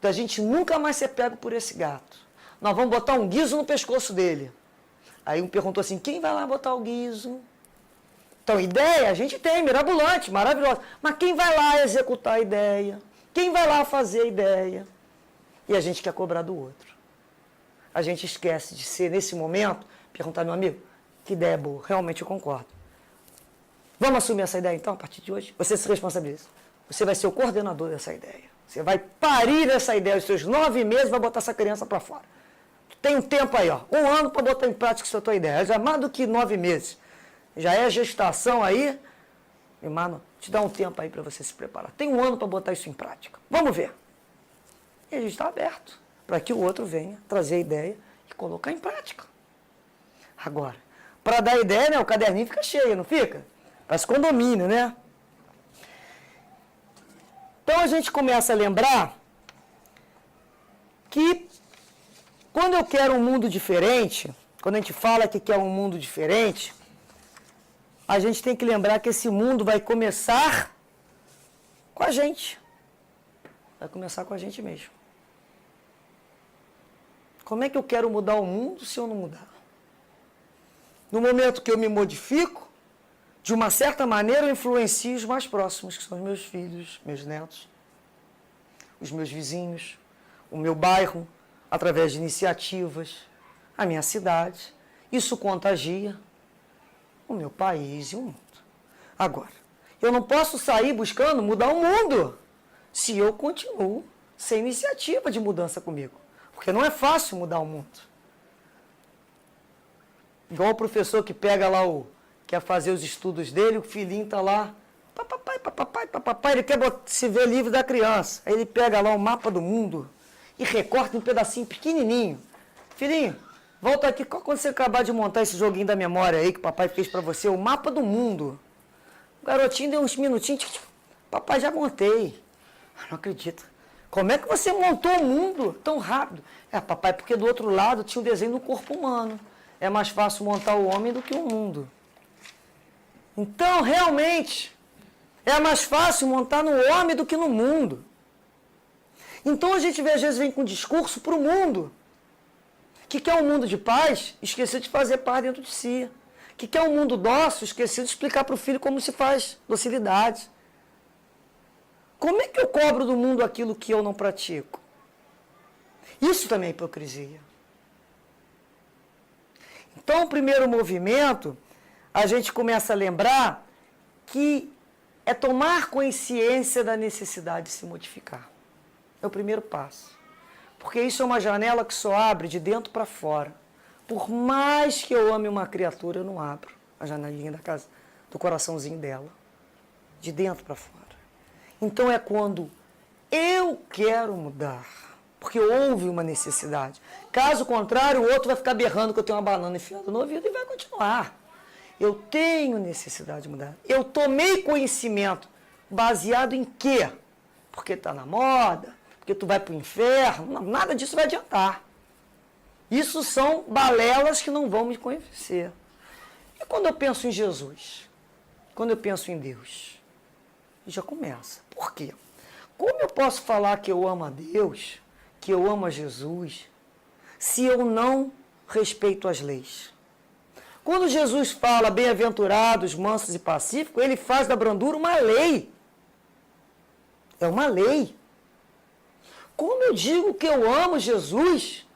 da gente nunca mais ser pego por esse gato. Nós vamos botar um guizo no pescoço dele. Aí um perguntou assim: quem vai lá botar o guizo? Então, ideia a gente tem, mirabolante, maravilhosa. Mas quem vai lá executar a ideia? Quem vai lá fazer a ideia? E a gente quer cobrar do outro. A gente esquece de ser, nesse momento, perguntar: meu amigo, que ideia boa, realmente eu concordo. Vamos assumir essa ideia então, a partir de hoje? Você se responsabiliza. Você vai ser o coordenador dessa ideia. Você vai parir essa ideia, os seus 9 meses, vai botar essa criança para fora. Tem um tempo aí, ó, 1 ano para botar em prática essa tua ideia. Já mais do que 9 meses. Já é gestação aí. Irmão, te dá um tempo aí para você se preparar. Tem 1 ano para botar isso em prática. Vamos ver. E a gente está aberto para que o outro venha trazer a ideia e colocar em prática. Agora, para dar ideia, né, o caderninho fica cheio, não fica? Parece condomínio, né? Então a gente começa a lembrar que quando eu quero um mundo diferente, quando a gente fala que quer um mundo diferente, a gente tem que lembrar que esse mundo vai começar com a gente. Vai começar com a gente mesmo. Como é que eu quero mudar o mundo se eu não mudar? No momento que eu me modifico, de uma certa maneira eu influencio os mais próximos, que são os meus filhos, meus netos, os meus vizinhos, o meu bairro, através de iniciativas, a minha cidade. Isso contagia o meu país e o mundo. Agora, eu não posso sair buscando mudar o mundo se eu continuo sem iniciativa de mudança comigo. Porque não é fácil mudar o mundo. Igual o professor que pega lá quer fazer os estudos dele, o filhinho está lá, papai, ele quer se ver livre da criança. Aí ele pega lá o mapa do mundo e recorta em um pedacinho pequenininho. Filhinho, volta aqui, quando você acabar de montar esse joguinho da memória aí que o papai fez para você, o mapa do mundo. O garotinho deu uns minutinhos, papai, já montei. Não acredito. Como é que você montou o mundo tão rápido? Papai, porque do outro lado tinha um desenho do corpo humano. É mais fácil montar o homem do que o mundo. Então, realmente, é mais fácil montar no homem do que no mundo. Então, a gente às vezes vem com um discurso para o mundo, que quer um mundo de paz, esqueceu de fazer paz dentro de si. Que quer um mundo dócil, esqueceu de explicar para o filho como se faz docilidade. Como é que eu cobro do mundo aquilo que eu não pratico? Isso também é hipocrisia. Então, o primeiro movimento, a gente começa a lembrar que é tomar consciência da necessidade de se modificar. É o primeiro passo. Porque isso é uma janela que só abre de dentro para fora. Por mais que eu ame uma criatura, eu não abro a janelinha da casa, do coraçãozinho dela. De dentro para fora. Então é quando eu quero mudar. Porque houve uma necessidade. Caso contrário, o outro vai ficar berrando que eu tenho uma banana enfiada no ouvido e vai continuar. Eu tenho necessidade de mudar. Eu tomei conhecimento. Baseado em quê? Porque está na moda, porque tu vai para o inferno. Não, nada disso vai adiantar. Isso são balelas que não vão me convencer. E quando eu penso em Jesus? Quando eu penso em Deus? Já começa. Por quê? Como eu posso falar que eu amo a Deus, que eu amo a Jesus, se eu não respeito as leis? Quando Jesus fala bem-aventurados, mansos e pacíficos, ele faz da brandura uma lei. É uma lei. Como eu digo que eu amo Jesus,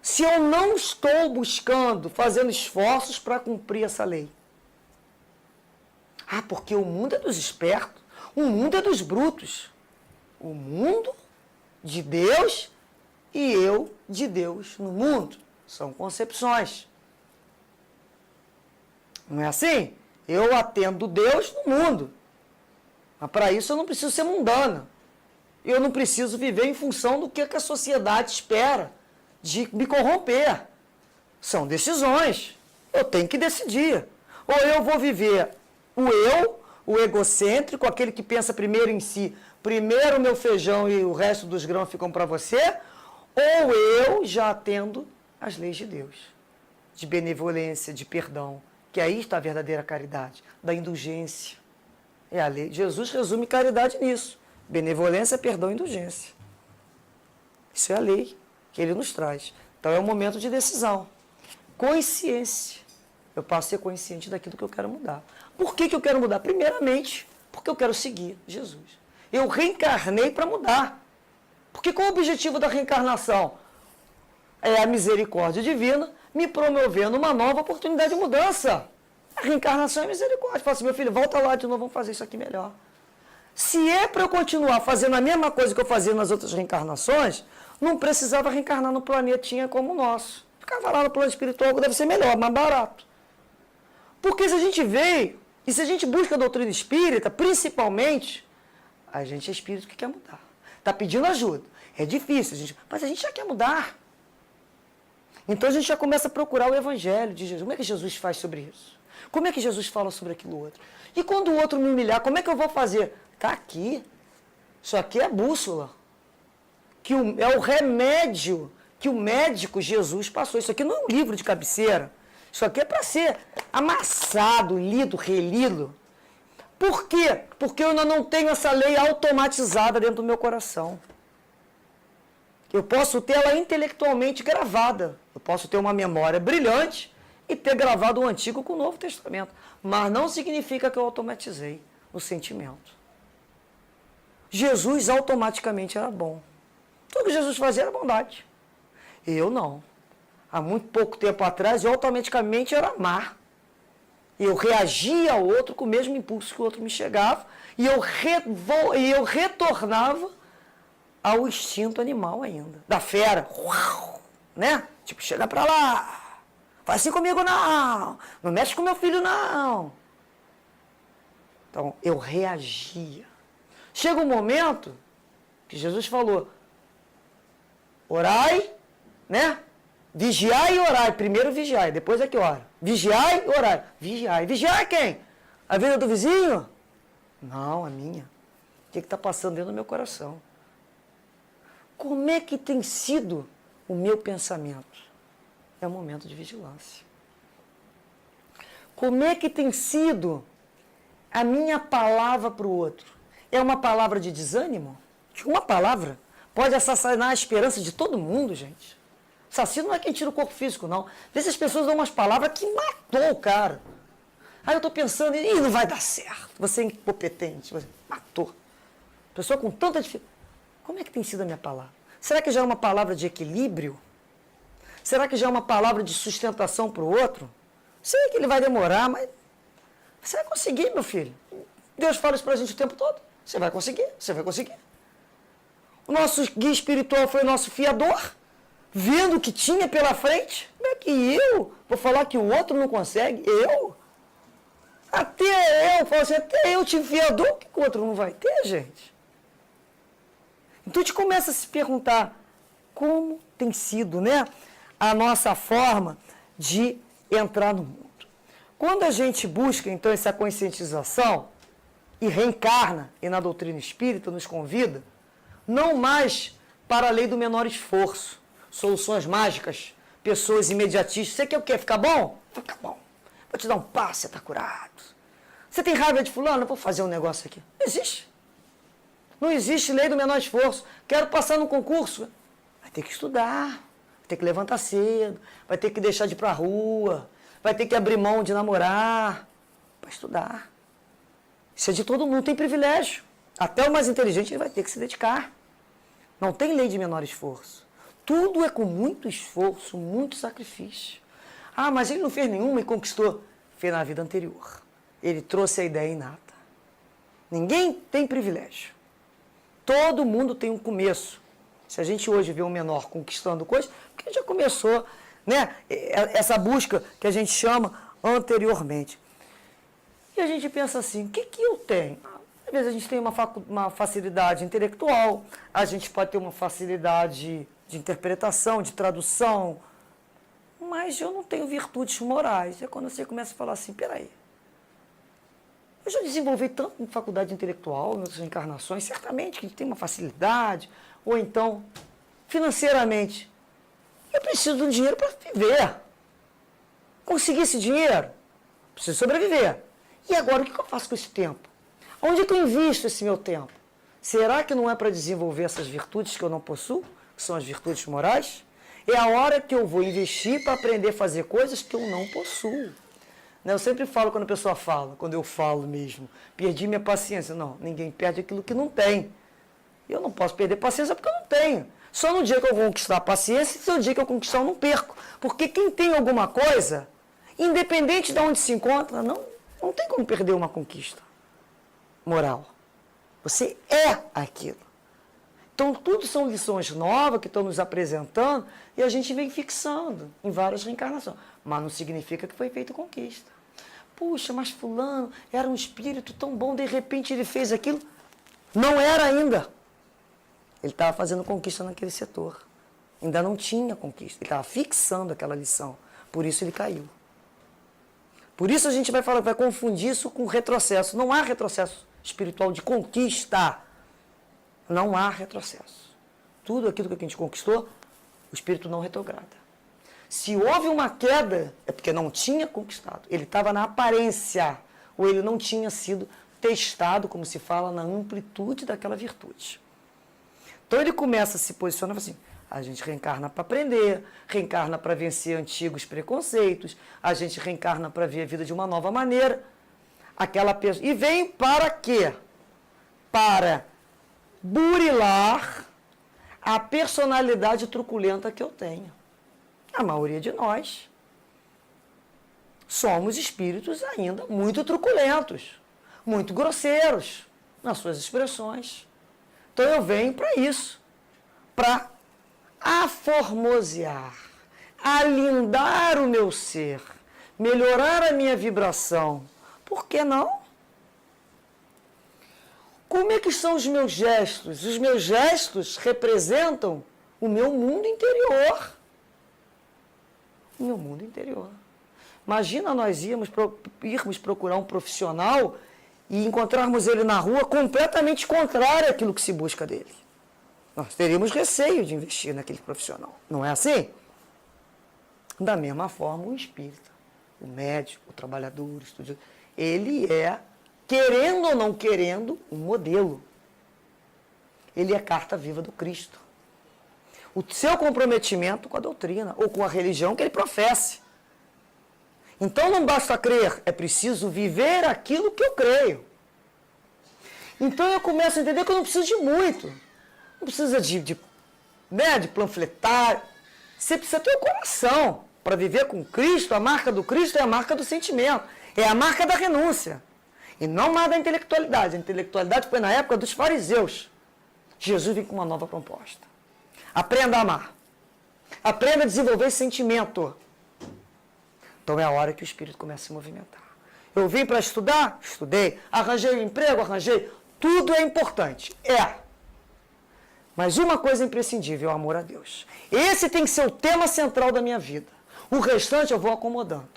se eu não estou buscando, fazendo esforços para cumprir essa lei? Porque o mundo é dos espertos, o mundo é dos brutos. O mundo de Deus e eu de Deus no mundo. São concepções. Não é assim? Eu atendo Deus no mundo. Mas para isso eu não preciso ser mundana. Eu não preciso viver em função do que a sociedade espera de me corromper. São decisões. Eu tenho que decidir. Ou eu vou viver o eu, o egocêntrico, aquele que pensa primeiro em si, primeiro o meu feijão e o resto dos grãos ficam para você, ou eu já atendo as leis de Deus, de benevolência, de perdão, que aí está a verdadeira caridade, da indulgência. É a lei. Jesus resume caridade nisso. Benevolência, perdão e indulgência. Isso é a lei que ele nos traz. Então é um momento de decisão. Consciência. Eu passo a ser consciente daquilo que eu quero mudar. Por que eu quero mudar? Primeiramente, porque eu quero seguir Jesus. Eu reencarnei para mudar. Porque qual é o objetivo da reencarnação? É a misericórdia divina me promovendo uma nova oportunidade de mudança. A reencarnação é misericórdia. Fala assim, meu filho, volta lá de novo, vamos fazer isso aqui melhor. Se é para eu continuar fazendo a mesma coisa que eu fazia nas outras reencarnações, não precisava reencarnar no planetinha como o nosso. Ficava lá no plano espiritual, que deve ser melhor, mais barato. Porque se a gente veio, e se a gente busca a doutrina espírita, principalmente, a gente é espírito que quer mudar. Está pedindo ajuda. É difícil, mas a gente já quer mudar. Então a gente já começa a procurar o evangelho de Jesus. Como é que Jesus faz sobre isso? Como é que Jesus fala sobre aquilo outro? E quando o outro me humilhar, como é que eu vou fazer? Está aqui. Isso aqui é a bússola. É o remédio que o médico Jesus passou. Isso aqui não é um livro de cabeceira. Isso aqui é para ser amassado, lido, relido. Por quê? Porque eu ainda não tenho essa lei automatizada dentro do meu coração. Eu posso ter ela intelectualmente gravada. Eu posso ter uma memória brilhante e ter gravado o Antigo com o Novo Testamento. Mas não significa que eu automatizei o sentimento. Jesus automaticamente era bom. Tudo que Jesus fazia era bondade. Eu não. Há muito pouco tempo atrás, eu automaticamente era amar. Eu reagia ao outro com o mesmo impulso que o outro me chegava e eu retornava ao instinto animal ainda. Da fera. Uau, né? Tipo, chega pra lá. Faz assim comigo, não. Não mexe com meu filho, não. Então, eu reagia. Chega um momento que Jesus falou, orai, né? Vigiai e orai. Primeiro vigiai, depois é que ora. Vigiai e orai. Vigiai. Vigiai quem? A vida do vizinho? Não, a minha. O que está passando dentro do meu coração? Como é que tem sido o meu pensamento? É um momento de vigilância. Como é que tem sido a minha palavra para o outro? É uma palavra de desânimo? Uma palavra pode assassinar a esperança de todo mundo, gente. Assassino não é quem tira o corpo físico, não. Às vezes as pessoas dão umas palavras que matou o cara. Aí eu estou pensando, não vai dar certo. Você é incompetente, você matou. Pessoa com tanta dificuldade. Como é que tem sido a minha palavra? Será que já é uma palavra de equilíbrio? Será que já é uma palavra de sustentação para o outro? Sei que ele vai demorar, mas você vai conseguir, meu filho. Deus fala isso para a gente o tempo todo. Você vai conseguir, você vai conseguir. O nosso guia espiritual foi o nosso fiador, vendo o que tinha pela frente. Como é que eu vou falar que o outro não consegue? Eu? Até eu tive fiador, o que o outro não vai ter, gente? Então a gente começa a se perguntar como tem sido, né, a nossa forma de entrar no mundo. Quando a gente busca, então, essa conscientização e reencarna, e na doutrina espírita nos convida, não mais para a lei do menor esforço, soluções mágicas, pessoas imediatistas. Você quer o quê? Ficar bom? Fica bom. Vou te dar um passo, você está curado. Você tem raiva de fulano? Eu vou fazer um negócio aqui. Não existe. Não existe lei do menor esforço. Quero passar no concurso. Vai ter que estudar, vai ter que levantar cedo, vai ter que deixar de ir para a rua, vai ter que abrir mão de namorar para estudar. Isso é de todo mundo, tem privilégio. Até o mais inteligente ele vai ter que se dedicar. Não tem lei de menor esforço. Tudo é com muito esforço, muito sacrifício. Ah, mas ele não fez nenhuma e conquistou. Fez na vida anterior. Ele trouxe a ideia inata. Ninguém tem privilégio. Todo mundo tem um começo. Se a gente hoje vê um menor conquistando coisas, porque já começou, né, essa busca que a gente chama anteriormente. E a gente pensa assim, o que eu tenho? Às vezes a gente tem uma facilidade intelectual, a gente pode ter uma facilidade de interpretação, de tradução, mas eu não tenho virtudes morais. É quando você começa a falar assim, peraí, eu já desenvolvi tanto em faculdade intelectual, nas encarnações, certamente que a gente tem uma facilidade, ou então, financeiramente, eu preciso de um dinheiro para viver. Conseguir esse dinheiro, preciso sobreviver. E agora, o que eu faço com esse tempo? Onde é que eu invisto esse meu tempo? Será que não é para desenvolver essas virtudes que eu não possuo, que são as virtudes morais? É a hora que eu vou investir para aprender a fazer coisas que eu não possuo. Eu sempre falo quando a pessoa fala, quando eu falo mesmo, perdi minha paciência. Não, ninguém perde aquilo que não tem. Eu não posso perder paciência porque eu não tenho. Só no dia que eu vou conquistar a paciência, se no dia que eu conquistar eu não perco. Porque quem tem alguma coisa, independente de onde se encontra, não tem como perder uma conquista moral. Você é aquilo. Então, tudo são lições novas que estão nos apresentando e a gente vem fixando em várias reencarnações. Mas não significa que foi feita conquista. Puxa, mas fulano era um espírito tão bom, de repente ele fez aquilo. Não era ainda. Ele estava fazendo conquista naquele setor. Ainda não tinha conquista. Ele estava fixando aquela lição. Por isso ele caiu. Por isso a gente vai confundir isso com retrocesso. Não há retrocesso espiritual de conquista. Não há retrocesso. Tudo aquilo que a gente conquistou, o espírito não retrograda. Se houve uma queda, é porque não tinha conquistado. Ele estava na aparência, ou ele não tinha sido testado, como se fala, na amplitude daquela virtude. Então ele começa a se posicionar assim, a gente reencarna para aprender, reencarna para vencer antigos preconceitos, a gente reencarna para ver a vida de uma nova maneira. Aquela pessoa, e vem para quê? Para burilar a personalidade truculenta que eu tenho. A maioria de nós somos espíritos ainda muito truculentos, muito grosseiros nas suas expressões. Então eu venho para isso, para aformosear, alindar o meu ser, melhorar a minha vibração. Por que não? Como é que são os meus gestos? Os meus gestos representam o meu mundo interior. O meu mundo interior. Imagina nós irmos procurar um profissional e encontrarmos ele na rua completamente contrário àquilo que se busca dele. Nós teríamos receio de investir naquele profissional. Não é assim? Da mesma forma, o espírita, o médico, o trabalhador, o estudioso, ele é, querendo ou não querendo, um modelo. Ele é a carta viva do Cristo. O seu comprometimento com a doutrina ou com a religião que ele professe. Então não basta crer, é preciso viver aquilo que eu creio. Então eu começo a entender que eu não preciso de muito. Não precisa de panfletar. Você precisa ter o coração. Para viver com Cristo, a marca do Cristo é a marca do sentimento. É a marca da renúncia. E não mais da intelectualidade. A intelectualidade foi na época dos fariseus. Jesus vem com uma nova proposta. Aprenda a amar. Aprenda a desenvolver esse sentimento. Então é a hora que o espírito começa a se movimentar. Eu vim para estudar? Estudei. Arranjei um emprego? Arranjei. Tudo é importante. É. Mas uma coisa é imprescindível, é o amor a Deus. Esse tem que ser o tema central da minha vida. O restante eu vou acomodando.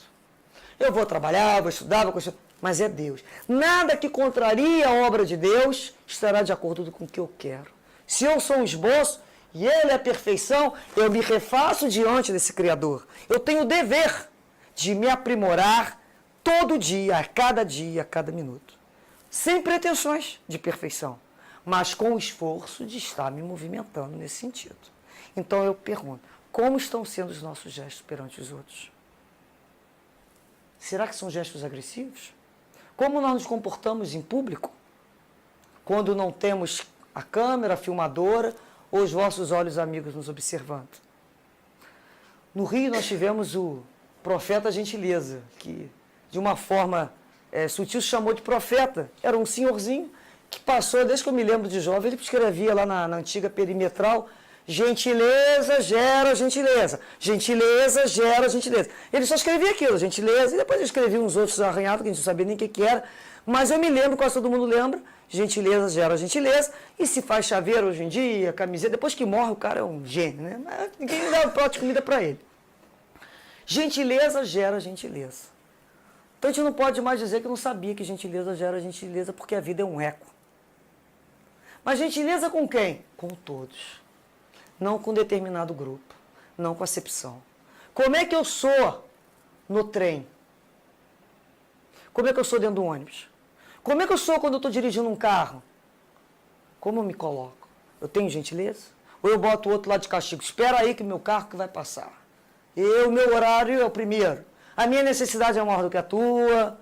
Eu vou trabalhar, vou estudar, mas é Deus. Nada que contrarie a obra de Deus estará de acordo com o que eu quero. Se eu sou um esboço e Ele é a perfeição, eu me refaço diante desse Criador. Eu tenho o dever de me aprimorar todo dia, a cada minuto. Sem pretensões de perfeição, mas com o esforço de estar me movimentando nesse sentido. Então eu pergunto, como estão sendo os nossos gestos perante os outros? Será que são gestos agressivos? Como nós nos comportamos em público? Quando não temos a câmera, a filmadora ou os vossos olhos amigos nos observando. No Rio nós tivemos o profeta Gentileza, que de uma forma sutil se chamou de profeta. Era um senhorzinho que passou, desde que eu me lembro de jovem, ele escrevia lá na antiga perimetral, gentileza gera gentileza, gentileza gera gentileza. Ele só escrevia aquilo, gentileza, e depois ele escrevia uns outros arranhados, que a gente não sabia nem o que era, mas eu me lembro, quase todo mundo lembra, gentileza gera gentileza, e se faz chaveiro hoje em dia, camiseta, depois que morre o cara é um gênio, né? Ninguém dá um prato de comida para ele. Gentileza gera gentileza. Então a gente não pode mais dizer que não sabia que gentileza gera gentileza, porque a vida é um eco. Mas gentileza com quem? Com todos. Não com determinado grupo. Não com acepção. Como é que eu sou no trem? Como é que eu sou dentro do ônibus? Como é que eu sou quando eu estou dirigindo um carro? Como eu me coloco? Eu tenho gentileza? Ou eu boto o outro lado de castigo? Espera aí que meu carro que vai passar. O meu horário é o primeiro. A minha necessidade é maior do que a tua.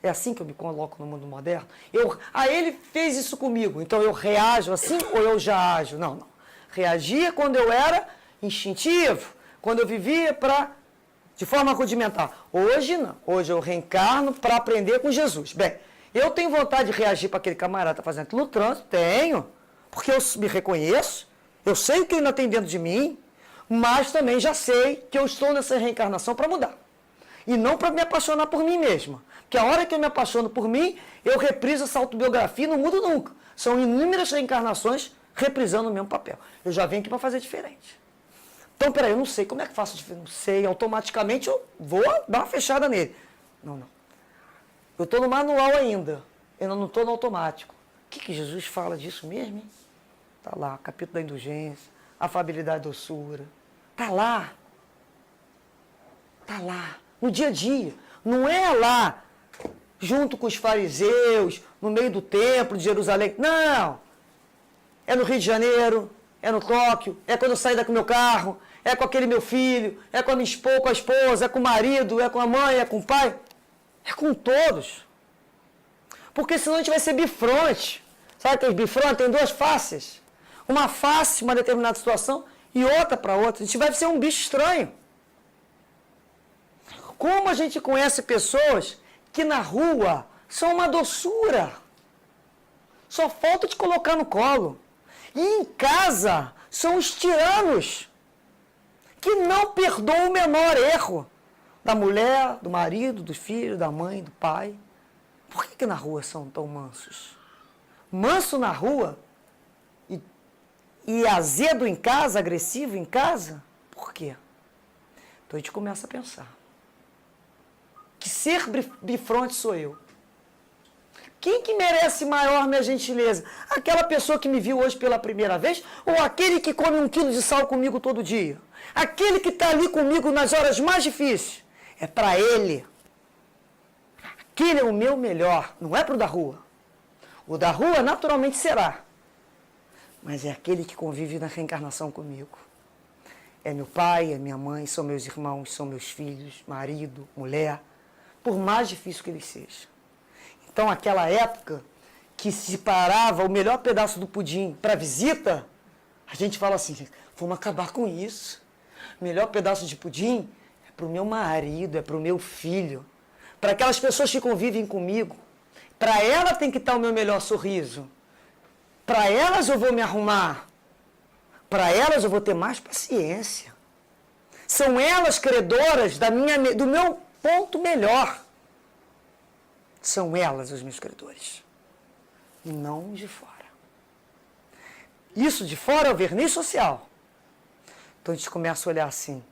É assim que eu me coloco no mundo moderno. Ele fez isso comigo, então eu reajo assim ou eu já ajo? Não. Reagia quando eu era instintivo, quando eu vivia de forma rudimentar. Hoje não. Hoje eu reencarno para aprender com Jesus. Bem, Eu tenho vontade de reagir para aquele camarada que está fazendo aquilo no trânsito? Tenho. Porque eu me reconheço, eu sei o que ainda tem dentro de mim, mas também já sei que eu estou nessa reencarnação para mudar. E não para me apaixonar por mim mesma. Porque a hora que eu me apaixono por mim, eu repriso essa autobiografia e não mudo nunca. São inúmeras reencarnações reprisando o mesmo papel. Eu já venho aqui para fazer diferente. Então, peraí, eu não sei, como é que faço diferente? Não sei, automaticamente eu vou dar uma fechada nele. Não. Eu estou no manual ainda, eu não estou no automático. O que Jesus fala disso mesmo, hein? Está lá, capítulo da indulgência, afabilidade e doçura. Está lá. Está lá, no dia a dia. Não é lá, junto com os fariseus, no meio do templo de Jerusalém. Não! É no Rio de Janeiro, é no Tóquio, é quando eu saio daqui com o meu carro, é com aquele meu filho, é com a minha esposa, com a esposa, é com o marido, é com a mãe, é com o pai. É com todos. Porque senão a gente vai ser bifronte. Sabe aqueles bifrontes? Tem duas faces. Uma face, uma determinada situação, e outra para outra. A gente vai ser um bicho estranho. Como a gente conhece pessoas que na rua são uma doçura. Só falta te colocar no colo. E em casa são os tiranos que não perdoam o menor erro da mulher, do marido, do filho, da mãe, do pai. Por que na rua são tão mansos? Manso na rua e azedo em casa, agressivo em casa? Por quê? Então a gente começa a pensar. Que ser bifronte sou eu. Quem que merece maior minha gentileza? Aquela pessoa que me viu hoje pela primeira vez ou aquele que come 1 quilo de sal comigo todo dia? Aquele que está ali comigo nas horas mais difíceis? É para ele. Aquele é o meu melhor, não é para o da rua. O da rua naturalmente será. Mas é aquele que convive na reencarnação comigo. É meu pai, é minha mãe, são meus irmãos, são meus filhos, marido, mulher, por mais difícil que eles sejam. Então, aquela época que se parava o melhor pedaço do pudim para visita, a gente fala assim, vamos acabar com isso. O melhor pedaço de pudim é para o meu marido, é para o meu filho, para aquelas pessoas que convivem comigo. Para ela tem que estar o meu melhor sorriso. Para elas eu vou me arrumar. Para elas eu vou ter mais paciência. São elas credoras do meu ponto melhor. São elas os meus credores. E não os de fora. Isso de fora é o verniz social. Então a gente começa a olhar assim.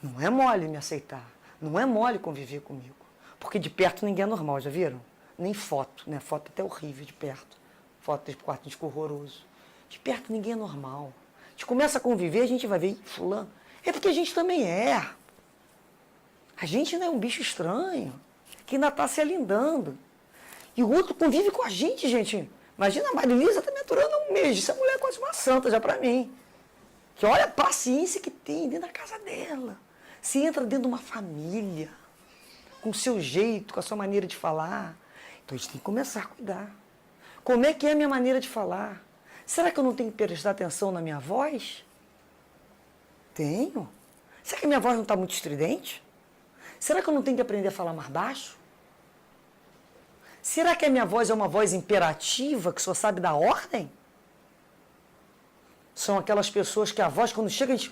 Não é mole me aceitar. Não é mole conviver comigo. Porque de perto ninguém é normal, já viram? Nem foto, né? Foto até horrível de perto. Foto de quarto de horroroso. De perto ninguém é normal. A gente começa a conviver, a gente vai ver, fulano. É porque a gente também é. A gente não é um bicho estranho, que ainda está se alindando. E o outro convive com a gente, gente. Imagina a Marilisa está me aturando há 1 mês. Essa mulher é quase uma santa já para mim. Que olha a paciência que tem dentro da casa dela. Se entra dentro de uma família, com o seu jeito, com a sua maneira de falar. Então a gente tem que começar a cuidar. Como é que é a minha maneira de falar? Será que eu não tenho que prestar atenção na minha voz? Tenho. Será que a minha voz não está muito estridente? Será que eu não tenho que aprender a falar mais baixo? Será que a minha voz é uma voz imperativa, que só sabe dar ordem? São aquelas pessoas que a voz, quando chega, a gente...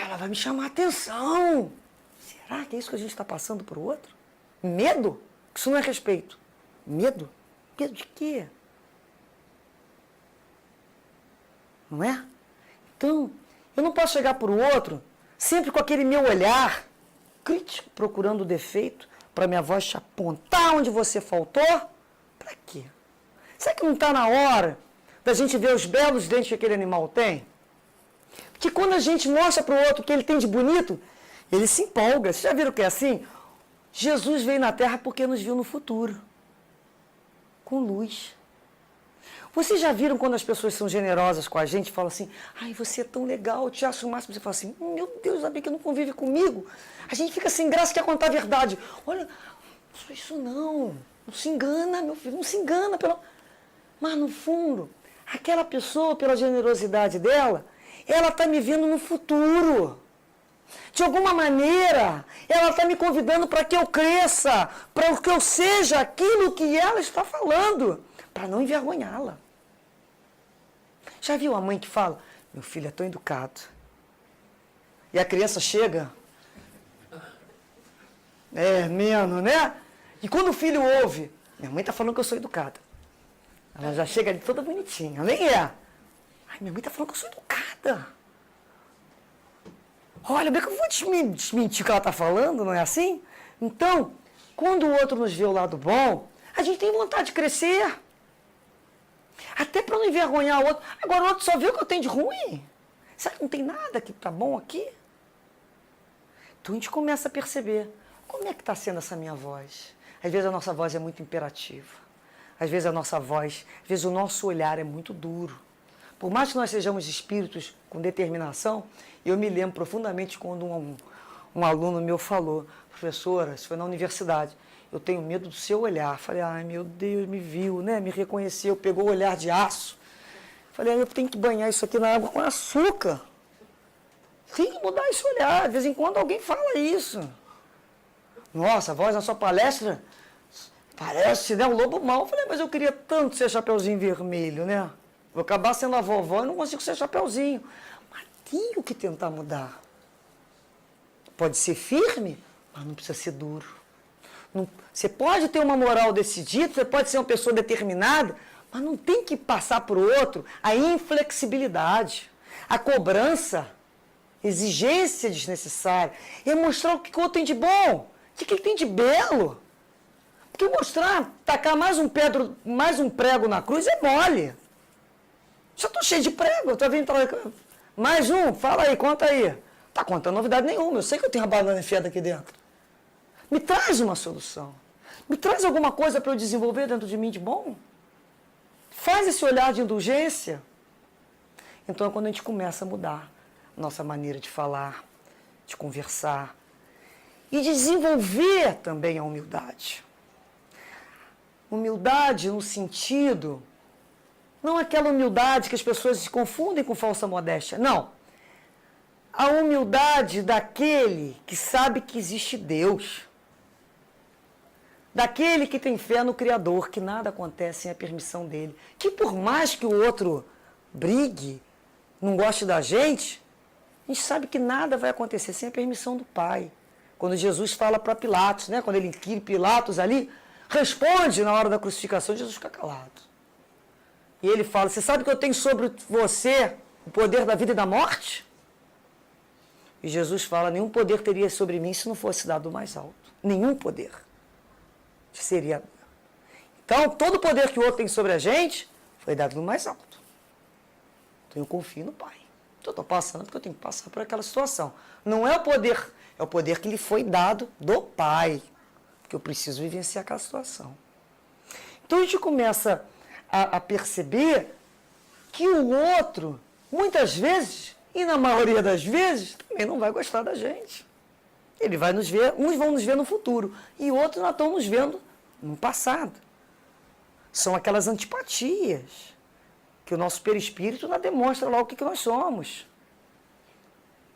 ela vai me chamar a atenção. Será que é isso que a gente está passando para o outro? Medo? Isso não é respeito. Medo? Medo de quê? Não é? Então, eu não posso chegar para o outro sempre com aquele meu olhar crítico, procurando o defeito, para minha voz te apontar onde você faltou. Para quê? Será que não está na hora da gente ver os belos dentes que aquele animal tem? Porque quando a gente mostra para o outro o que ele tem de bonito, ele se empolga. Vocês já viram que é assim? Jesus veio na Terra porque nos viu no futuro, com luz. Vocês já viram quando as pessoas são generosas com a gente, falam assim, ai, você é tão legal, eu te acho o máximo. Você fala assim, meu Deus, sabia que não convive comigo? A gente fica sem graça, quer contar a verdade. Olha, não sou isso não se engana, meu filho, não se engana. Mas no fundo, aquela pessoa, pela generosidade dela, ela está me vendo no futuro. De alguma maneira, ela está me convidando para que eu cresça, para que eu seja aquilo que ela está falando, para não envergonhá-la. Já viu a mãe que fala, meu filho é tão educado. E a criança chega, menos, né? E quando o filho ouve, minha mãe está falando que eu sou educada. Ela já chega ali toda bonitinha, nem é. Ai, minha mãe está falando que eu sou educada. Olha, bem que eu vou desmentir o que ela está falando, não é assim? Então, quando o outro nos vê o lado bom, a gente tem vontade de crescer. Até para não envergonhar o outro. Agora o outro só vê o que eu tenho de ruim. Será que não tem nada que está bom aqui? Então a gente começa a perceber, como é que está sendo essa minha voz? Às vezes a nossa voz é muito imperativa. Às vezes a nossa voz, às vezes o nosso olhar é muito duro. Por mais que nós sejamos espíritos com determinação, eu me lembro profundamente quando um aluno meu falou, professora, isso foi na universidade, eu tenho medo do seu olhar. Falei, ai meu Deus, me viu, né? Me reconheceu, pegou o olhar de aço. Falei, eu tenho que banhar isso aqui na água com açúcar. Tem que mudar esse olhar, de vez em quando alguém fala isso. Nossa, a voz na sua palestra parece, né, um lobo mau. Falei, mas eu queria tanto ser Chapeuzinho Vermelho, né? Vou acabar sendo a vovó e não consigo ser Chapeuzinho. Mas tenho que tentar mudar. Pode ser firme, mas não precisa ser duro. Não, você pode ter uma moral decidida, você pode ser uma pessoa determinada, mas não tem que passar para o outro a inflexibilidade, a cobrança, exigência desnecessária. É mostrar o que o outro tem de bom, o que ele tem de belo. Porque mostrar, tacar mais um prego na cruz é mole. Já estou cheio de prego, estou vindo mais um, fala aí, conta aí. Está contando novidade nenhuma, eu sei que eu tenho uma banana enfiada aqui dentro. Me traz uma solução. Me traz alguma coisa para eu desenvolver dentro de mim de bom. Faz esse olhar de indulgência. Então é quando a gente começa a mudar nossa maneira de falar, de conversar e desenvolver também a humildade. Humildade no sentido, não aquela humildade que as pessoas se confundem com falsa modéstia, não. A humildade daquele que sabe que existe Deus. Daquele que tem fé no Criador, que nada acontece sem a permissão dele. Que por mais que o outro brigue, não goste da gente, a gente sabe que nada vai acontecer sem a permissão do Pai. Quando Jesus fala para Pilatos, né? Quando ele inquire Pilatos ali, responde na hora da crucificação, Jesus fica calado. E ele fala, você sabe que eu tenho sobre você o poder da vida e da morte? E Jesus fala, nenhum poder teria sobre mim se não fosse dado do mais alto. Nenhum poder seria. Então, todo o poder que o outro tem sobre a gente foi dado do mais alto. Então, eu confio no Pai. Então, eu estou passando porque eu tenho que passar por aquela situação. Não é o poder que lhe foi dado do Pai. Porque eu preciso vivenciar aquela situação. Então, a gente começa a perceber que o outro, muitas vezes, e na maioria das vezes, também não vai gostar da gente. Ele vai nos ver, uns vão nos ver no futuro, e outros não estão nos vendo no passado. São aquelas antipatias que o nosso perispírito não demonstra lá o que nós somos.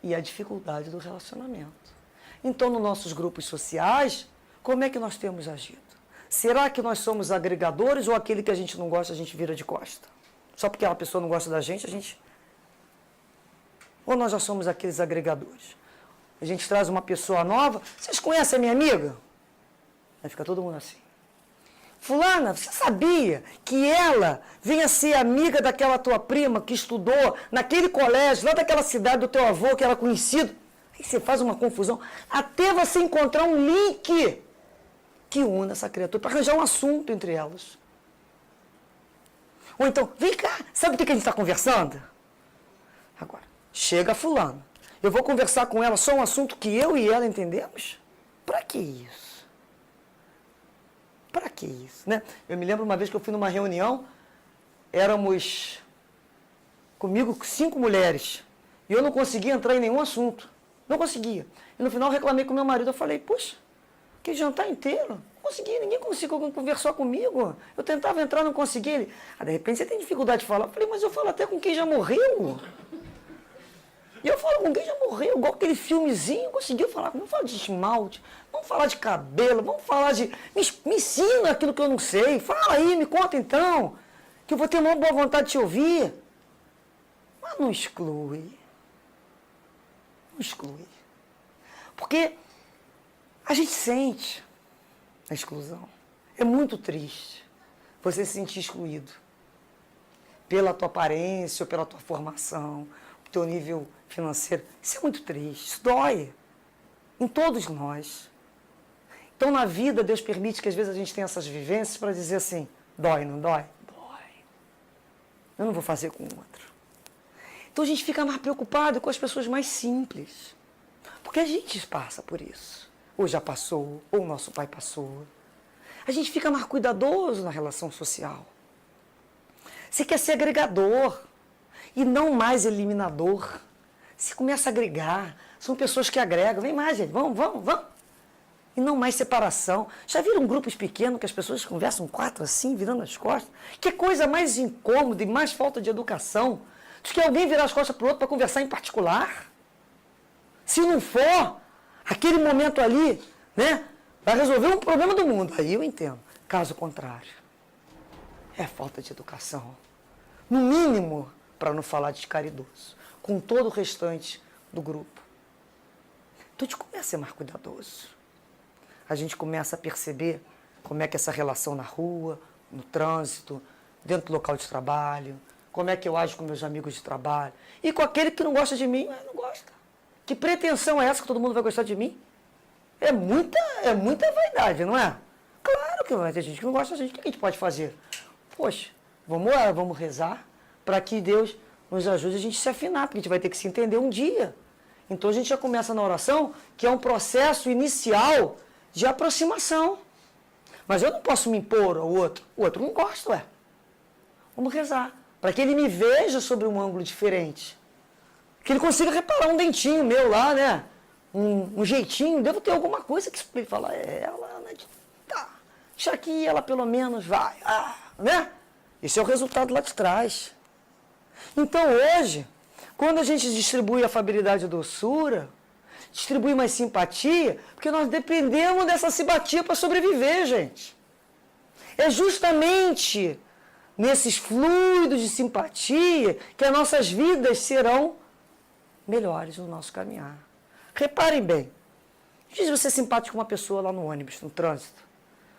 E a dificuldade do relacionamento. Então, nos nossos grupos sociais, como é que nós temos agido? Será que nós somos agregadores ou aquele que a gente não gosta, a gente vira de costa? Só porque a pessoa não gosta da gente, a gente... Ou nós já somos aqueles agregadores? A gente traz uma pessoa nova. Vocês conhecem a minha amiga? Aí fica todo mundo assim. Fulana, você sabia que ela venha ser amiga daquela tua prima que estudou naquele colégio, lá daquela cidade do teu avô, que era conhecido? Aí você faz uma confusão. Até você encontrar um link que una essa criatura, para arranjar um assunto entre elas. Ou então, vem cá, sabe o que a gente está conversando? Agora, chega fulano. Eu vou conversar com ela só um assunto que eu e ela entendemos? Para que isso? Para que isso, né? Eu me lembro uma vez que eu fui numa reunião, éramos comigo 5 mulheres, e eu não conseguia entrar em nenhum assunto. Não conseguia. E no final eu reclamei com meu marido, eu falei, puxa, que jantar inteiro, não consegui, ninguém conseguiu conversar comigo. Eu tentava entrar, não conseguia. De repente você tem dificuldade de falar. Eu falei, mas eu falo até com quem já morreu. E eu falo com quem já morreu, igual aquele filmezinho, conseguiu falar. Vamos falar de esmalte, vamos falar de cabelo, vamos falar de... Me ensina aquilo que eu não sei. Fala aí, me conta então, que eu vou ter uma boa vontade de te ouvir. Mas não exclui. Não exclui. Porque a gente sente a exclusão. É muito triste você se sentir excluído pela tua aparência ou pela tua formação, teu nível financeiro. Isso é muito triste, isso dói em todos nós. Então, na vida, Deus permite que às vezes a gente tenha essas vivências para dizer assim, dói, não dói? Dói. Eu não vou fazer com o outro. Então, a gente fica mais preocupado com as pessoas mais simples. Porque a gente passa por isso. Ou já passou, ou o nosso pai passou. A gente fica mais cuidadoso na relação social. Você quer ser agregador e não mais eliminador. Você começa a agregar. São pessoas que agregam. Vem mais, gente. Vamos. E não mais separação. Já viram grupos pequenos que as pessoas conversam 4 assim, virando as costas? Que coisa mais incômoda e mais falta de educação do que alguém virar as costas para o outro para conversar em particular? Se não for, aquele momento ali, né, vai resolver um problema do mundo. Aí eu entendo. Caso contrário, é falta de educação. No mínimo, para não falar descaridoso, com todo o restante do grupo. Então a gente começa a ser mais cuidadoso. A gente começa a perceber como é que essa relação na rua, no trânsito, dentro do local de trabalho, como é que eu ajo com meus amigos de trabalho. E com aquele que não gosta de mim, não gosta. Que pretensão é essa que todo mundo vai gostar de mim? É muita vaidade, não é? Claro que vai ter gente que não gosta da gente. O que a gente pode fazer? Poxa, vamos orar, vamos rezar para que Deus nos ajude a gente se afinar, porque a gente vai ter que se entender um dia. Então a gente já começa na oração, que é um processo inicial de aproximação. Mas eu não posso me impor ao outro. O outro não gosta, ué. Vamos rezar, para que ele me veja sobre um ângulo diferente. Que ele consiga reparar um dentinho meu lá, né? Um jeitinho, devo ter alguma coisa que ele fala, ela, né? Tá, deixa aqui, ela pelo menos vai, né? Esse é o resultado lá de trás. Então hoje, quando a gente distribui afabilidade e doçura, distribui mais simpatia, porque nós dependemos dessa simpatia para sobreviver, gente. É justamente nesses fluidos de simpatia que as nossas vidas serão melhores no nosso caminhar. Reparem bem, às vezes você é simpático com uma pessoa lá no ônibus, no trânsito.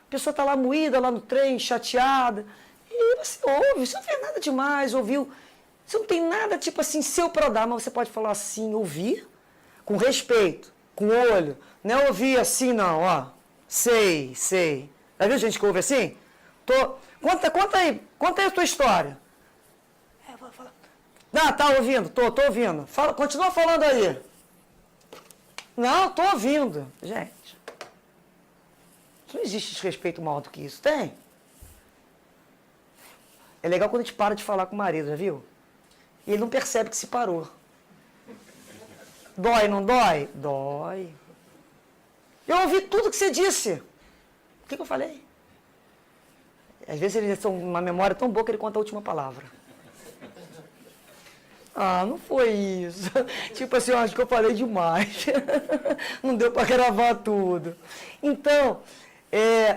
A pessoa está lá moída, lá no trem, chateada, e você ouve, você não fez nada demais, ouviu. Você não tem nada, tipo assim, seu para dar, mas você pode falar assim, ouvir, com respeito, com olho. Não é ouvir assim, não, ó. Sei. Já viu gente que ouve assim? Conta aí a tua história. Vou falar. Não, tá ouvindo, tô ouvindo. Continua falando aí. Não, tô ouvindo. Gente, não existe desrespeito maior do que isso, tem? É legal quando a gente para de falar com o marido, já viu? E ele não percebe que se parou. Dói, não dói? Dói. Eu ouvi tudo que você disse. O que eu falei? Às vezes ele tem uma memória tão boa que ele conta a última palavra. Não foi isso. Tipo assim, eu acho que eu falei demais. Não deu para gravar tudo. Então,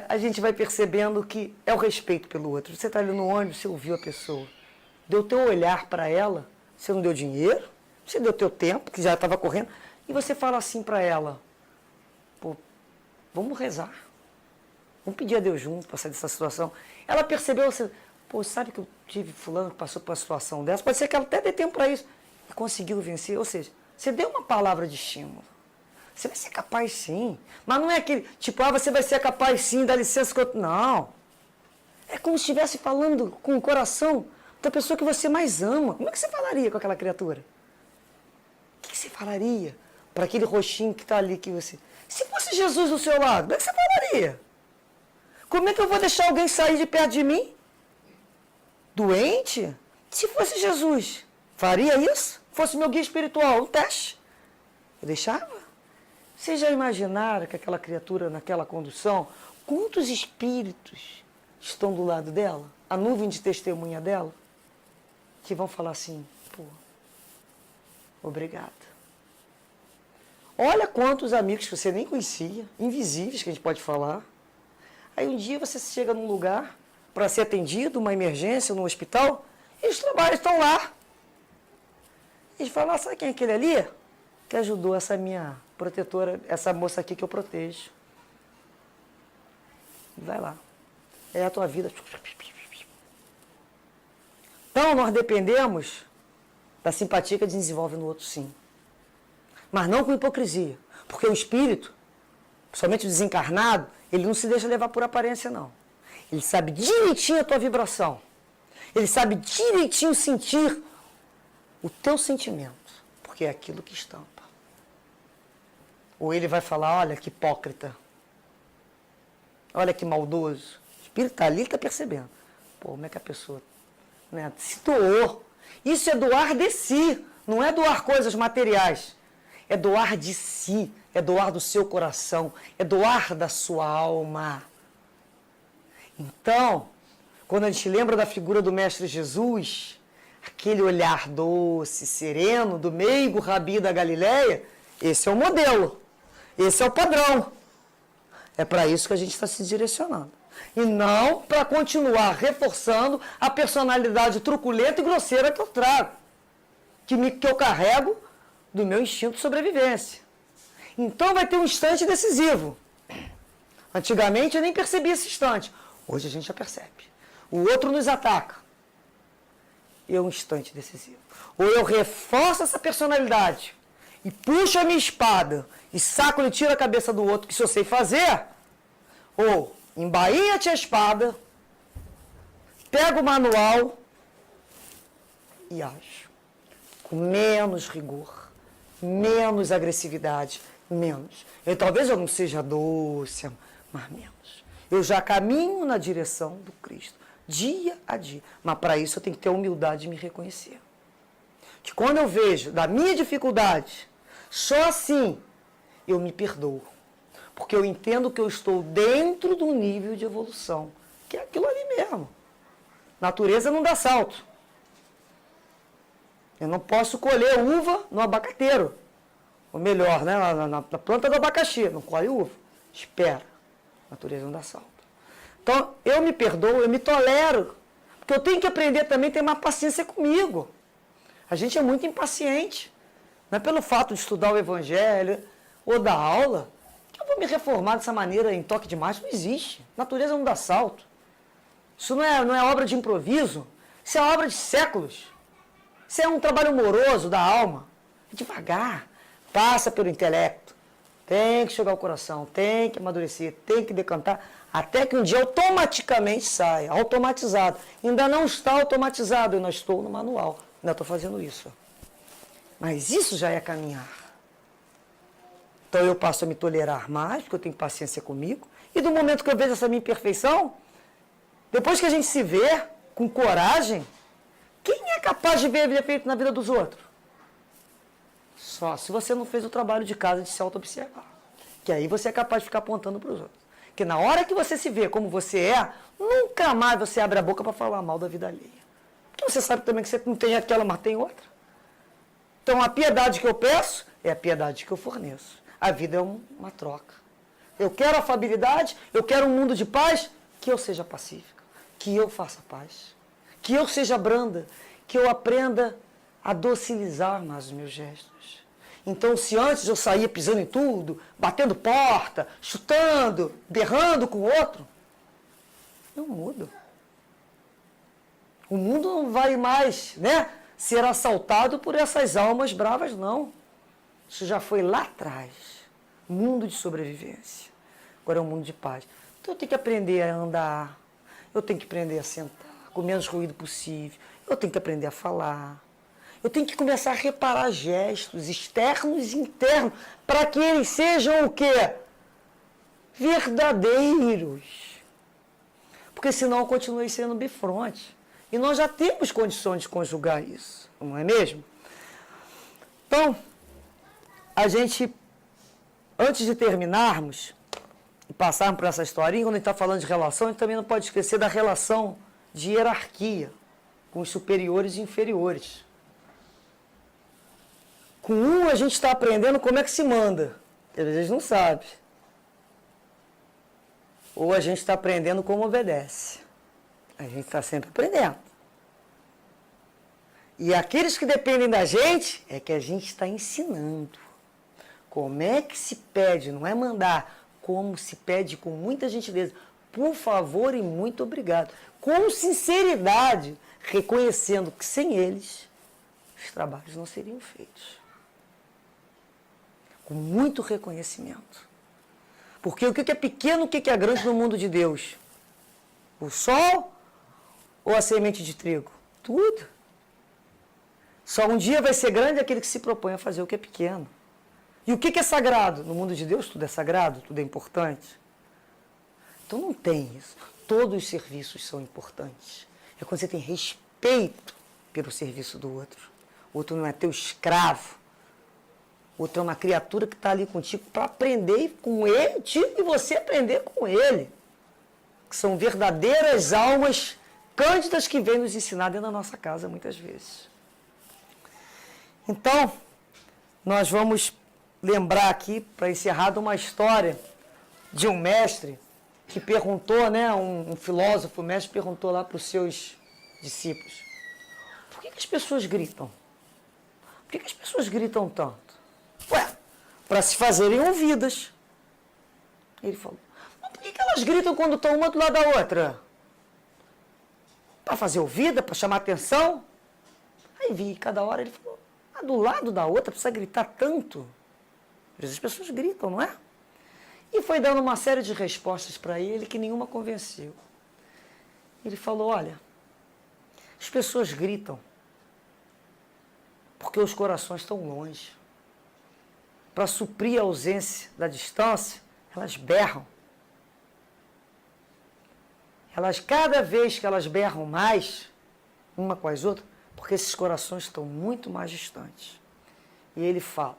a gente vai percebendo que é o respeito pelo outro. Você está ali no ônibus, você ouviu a pessoa. Deu teu olhar para ela, você não deu dinheiro, você deu teu tempo, que já estava correndo, e você fala assim para ela, pô, vamos rezar. Vamos pedir a Deus junto para sair dessa situação. Ela percebeu, você, pô, sabe que eu tive fulano que passou por uma situação dessa? Pode ser que ela até dê tempo para isso. E conseguiu vencer. Ou seja, você deu uma palavra de estímulo. Você vai ser capaz sim. Mas não é aquele, tipo, você vai ser capaz sim, dá licença que eu... Não. É como se estivesse falando com o coração da pessoa que você mais ama. Como é que você falaria com aquela criatura? O que você falaria para aquele roxinho que está ali que você... Se fosse Jesus do seu lado, como é que você falaria? Como é que eu vou deixar alguém sair de perto de mim? Doente? Se fosse Jesus, faria isso? Fosse meu guia espiritual, um teste. Eu deixava? Vocês já imaginaram que aquela criatura naquela condução, quantos espíritos estão do lado dela? A nuvem de testemunha dela? Que vão falar assim, pô, obrigada. Olha quantos amigos que você nem conhecia, invisíveis que a gente pode falar. Aí um dia você chega num lugar para ser atendido, uma emergência, no hospital, e os trabalhos estão lá. Eles falam, sabe quem é aquele ali? Que ajudou essa minha protetora, essa moça aqui que eu protejo. Vai lá. É a tua vida. Então, nós dependemos da simpatia que desenvolve no outro, sim. Mas não com hipocrisia. Porque o espírito, principalmente o desencarnado, ele não se deixa levar por aparência, não. Ele sabe direitinho a tua vibração. Ele sabe direitinho sentir o teu sentimento. Porque é aquilo que estampa. Ou ele vai falar, olha que hipócrita. Olha que maldoso. O espírito está ali, está percebendo. Pô, como é que a pessoa, né, se doou. Isso é doar de si. Não é doar coisas materiais. É doar de si. É doar do seu coração. É doar da sua alma. Então, quando a gente lembra da figura do Mestre Jesus, aquele olhar doce, sereno, do meigo Rabi da Galileia, esse é o modelo. Esse é o padrão. É para isso que a gente está se direcionando. E não para continuar reforçando a personalidade truculenta e grosseira que eu trago. Que eu carrego do meu instinto de sobrevivência. Então vai ter um instante decisivo. Antigamente eu nem percebia esse instante. Hoje a gente já percebe. O outro nos ataca. E é um instante decisivo. Ou eu reforço essa personalidade e puxo a minha espada e saco e tiro a cabeça do outro, que isso eu sei fazer. Ou embainha-te a espada, pego o manual e ajo. Com menos rigor, menos agressividade, menos. Talvez eu não seja doce, mas menos. Eu já caminho na direção do Cristo, dia a dia. Mas para isso eu tenho que ter a humildade de me reconhecer. Que quando eu vejo da minha dificuldade, só assim eu me perdoo. Porque eu entendo que eu estou dentro do nível de evolução, que é aquilo ali mesmo. Natureza não dá salto. Eu não posso colher uva no abacateiro. Ou melhor, né, na planta do abacaxi. Não colhe uva. Espera. Natureza não dá salto. Então, eu me perdoo, eu me tolero. Porque eu tenho que aprender também a ter mais paciência comigo. A gente é muito impaciente. Não é pelo fato de estudar o Evangelho ou dar aula que eu vou me reformar dessa maneira em toque de mágica. Não existe. Natureza não dá salto. Isso não é obra de improviso. Isso é obra de séculos. Isso é um trabalho amoroso da alma. É devagar. Passa pelo intelecto. Tem que chegar ao coração. Tem que amadurecer. Tem que decantar. Até que um dia automaticamente saia. Automatizado. Ainda não está automatizado. Eu não estou no manual. Ainda estou fazendo isso. Mas isso já é caminhar. Então eu passo a me tolerar mais, porque eu tenho paciência comigo. E do momento que eu vejo essa minha imperfeição, depois que a gente se vê com coragem, quem é capaz de ver defeito na vida dos outros? Só se você não fez o trabalho de casa de se auto-observar. Que aí você é capaz de ficar apontando para os outros. Porque na hora que você se vê como você é, nunca mais você abre a boca para falar mal da vida alheia. Porque você sabe também que você não tem aquela, mas tem outra. Então a piedade que eu peço é a piedade que eu forneço. A vida é uma troca. Eu quero afabilidade, eu quero um mundo de paz, que eu seja pacífica, que eu faça paz, que eu seja branda, que eu aprenda a docilizar mais os meus gestos. Então, se antes eu saía pisando em tudo, batendo porta, chutando, berrando com o outro, eu mudo. O mundo não vai mais, né, ser assaltado por essas almas bravas, não. Isso já foi lá atrás. Mundo de sobrevivência. Agora é um mundo de paz. Então eu tenho que aprender a andar, eu tenho que aprender a sentar, com o menos ruído possível, eu tenho que aprender a falar, eu tenho que começar a reparar gestos externos e internos, para que eles sejam o quê? Verdadeiros. Porque senão eu continuei sendo bifronte. E nós já temos condições de conjugar isso, não é mesmo? Então, a gente, antes de terminarmos e passarmos por essa historinha, quando a gente está falando de relação, a gente também não pode esquecer da relação de hierarquia com os superiores e inferiores. Com um a gente está aprendendo como é que se manda, que às vezes não sabe. Ou a gente está aprendendo como obedece. A gente está sempre aprendendo. E aqueles que dependem da gente é que a gente está ensinando. Como é que se pede, não é mandar, como se pede com muita gentileza. Por favor e muito obrigado. Com sinceridade, reconhecendo que sem eles, os trabalhos não seriam feitos. Com muito reconhecimento. Porque o que é pequeno, o que é grande no mundo de Deus? O sol ou a semente de trigo? Tudo. Só um dia vai ser grande aquele que se propõe a fazer o que é pequeno. E o que é sagrado? No mundo de Deus tudo é sagrado, tudo é importante. Então não tem isso. Todos os serviços são importantes. É quando você tem respeito pelo serviço do outro. O outro não é teu escravo. O outro é uma criatura que está ali contigo para aprender com ele, e você aprender com ele. Que são verdadeiras almas cândidas que vêm nos ensinar dentro da nossa casa muitas vezes. Então, nós vamos lembrar aqui, para encerrar, uma história de um mestre que perguntou, né, um filósofo, o mestre perguntou lá para os seus discípulos: por que as pessoas gritam? Por que as pessoas gritam tanto? Ué, para se fazerem ouvidas. Ele falou: mas por que elas gritam quando estão uma do lado da outra? Para fazer ouvida, para chamar atenção? Aí vi, cada hora ele falou: do lado da outra precisa gritar tanto? Às vezes as pessoas gritam, não é? E foi dando uma série de respostas para ele que nenhuma convenceu. Ele falou: olha, as pessoas gritam porque os corações estão longe. Para suprir a ausência da distância, elas berram. Cada vez que elas berram mais, uma com as outras, porque esses corações estão muito mais distantes. E ele fala: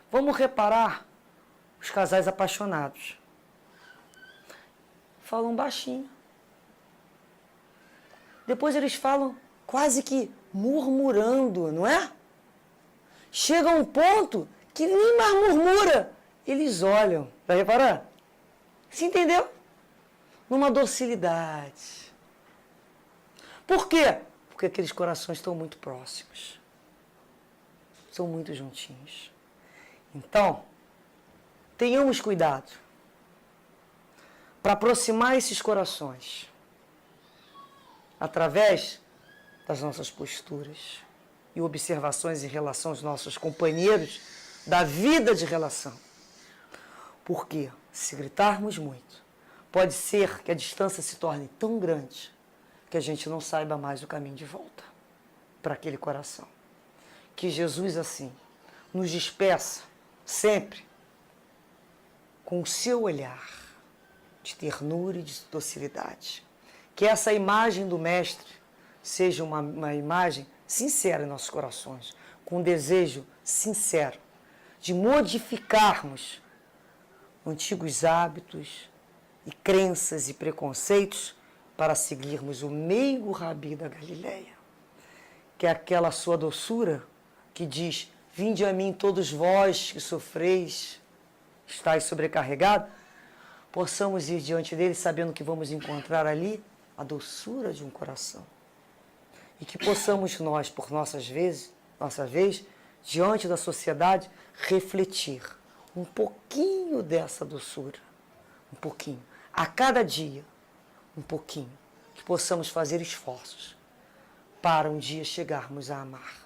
vamos reparar os casais apaixonados. Falam baixinho. Depois eles falam quase que murmurando, não é? Chega um ponto que nem mais murmura. Eles olham. Vai reparar? Você entendeu? Numa docilidade. Por quê? Porque aqueles corações estão muito próximos. São muito juntinhos. Então, tenhamos cuidado para aproximar esses corações através das nossas posturas e observações em relação aos nossos companheiros da vida de relação. Porque, se gritarmos muito, pode ser que a distância se torne tão grande que a gente não saiba mais o caminho de volta para aquele coração. Que Jesus, assim, nos despeça sempre com o seu olhar de ternura e de docilidade. Que essa imagem do Mestre seja uma imagem sincera em nossos corações, com um desejo sincero de modificarmos antigos hábitos e crenças e preconceitos para seguirmos o meigo Rabi da Galileia, que é aquela sua doçura que diz: vinde a mim todos vós que sofreis, estáis sobrecarregados, possamos ir diante dele sabendo que vamos encontrar ali a doçura de um coração. E que possamos nós, por nossa vez, diante da sociedade, refletir um pouquinho dessa doçura, um pouquinho, a cada dia, um pouquinho, que possamos fazer esforços para um dia chegarmos a amar,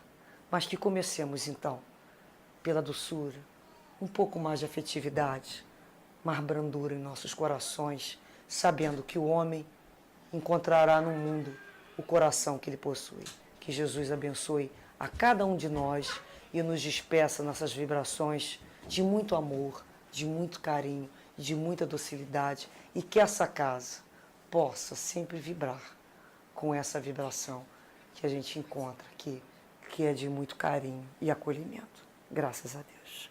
mas que comecemos então pela doçura, um pouco mais de afetividade, mais brandura em nossos corações, sabendo que o homem encontrará no mundo o coração que ele possui. Que Jesus abençoe a cada um de nós e nos despeça nossas vibrações de muito amor, de muito carinho, de muita docilidade, e que essa casa possa sempre vibrar com essa vibração que a gente encontra aqui, que é de muito carinho e acolhimento. Graças a Deus.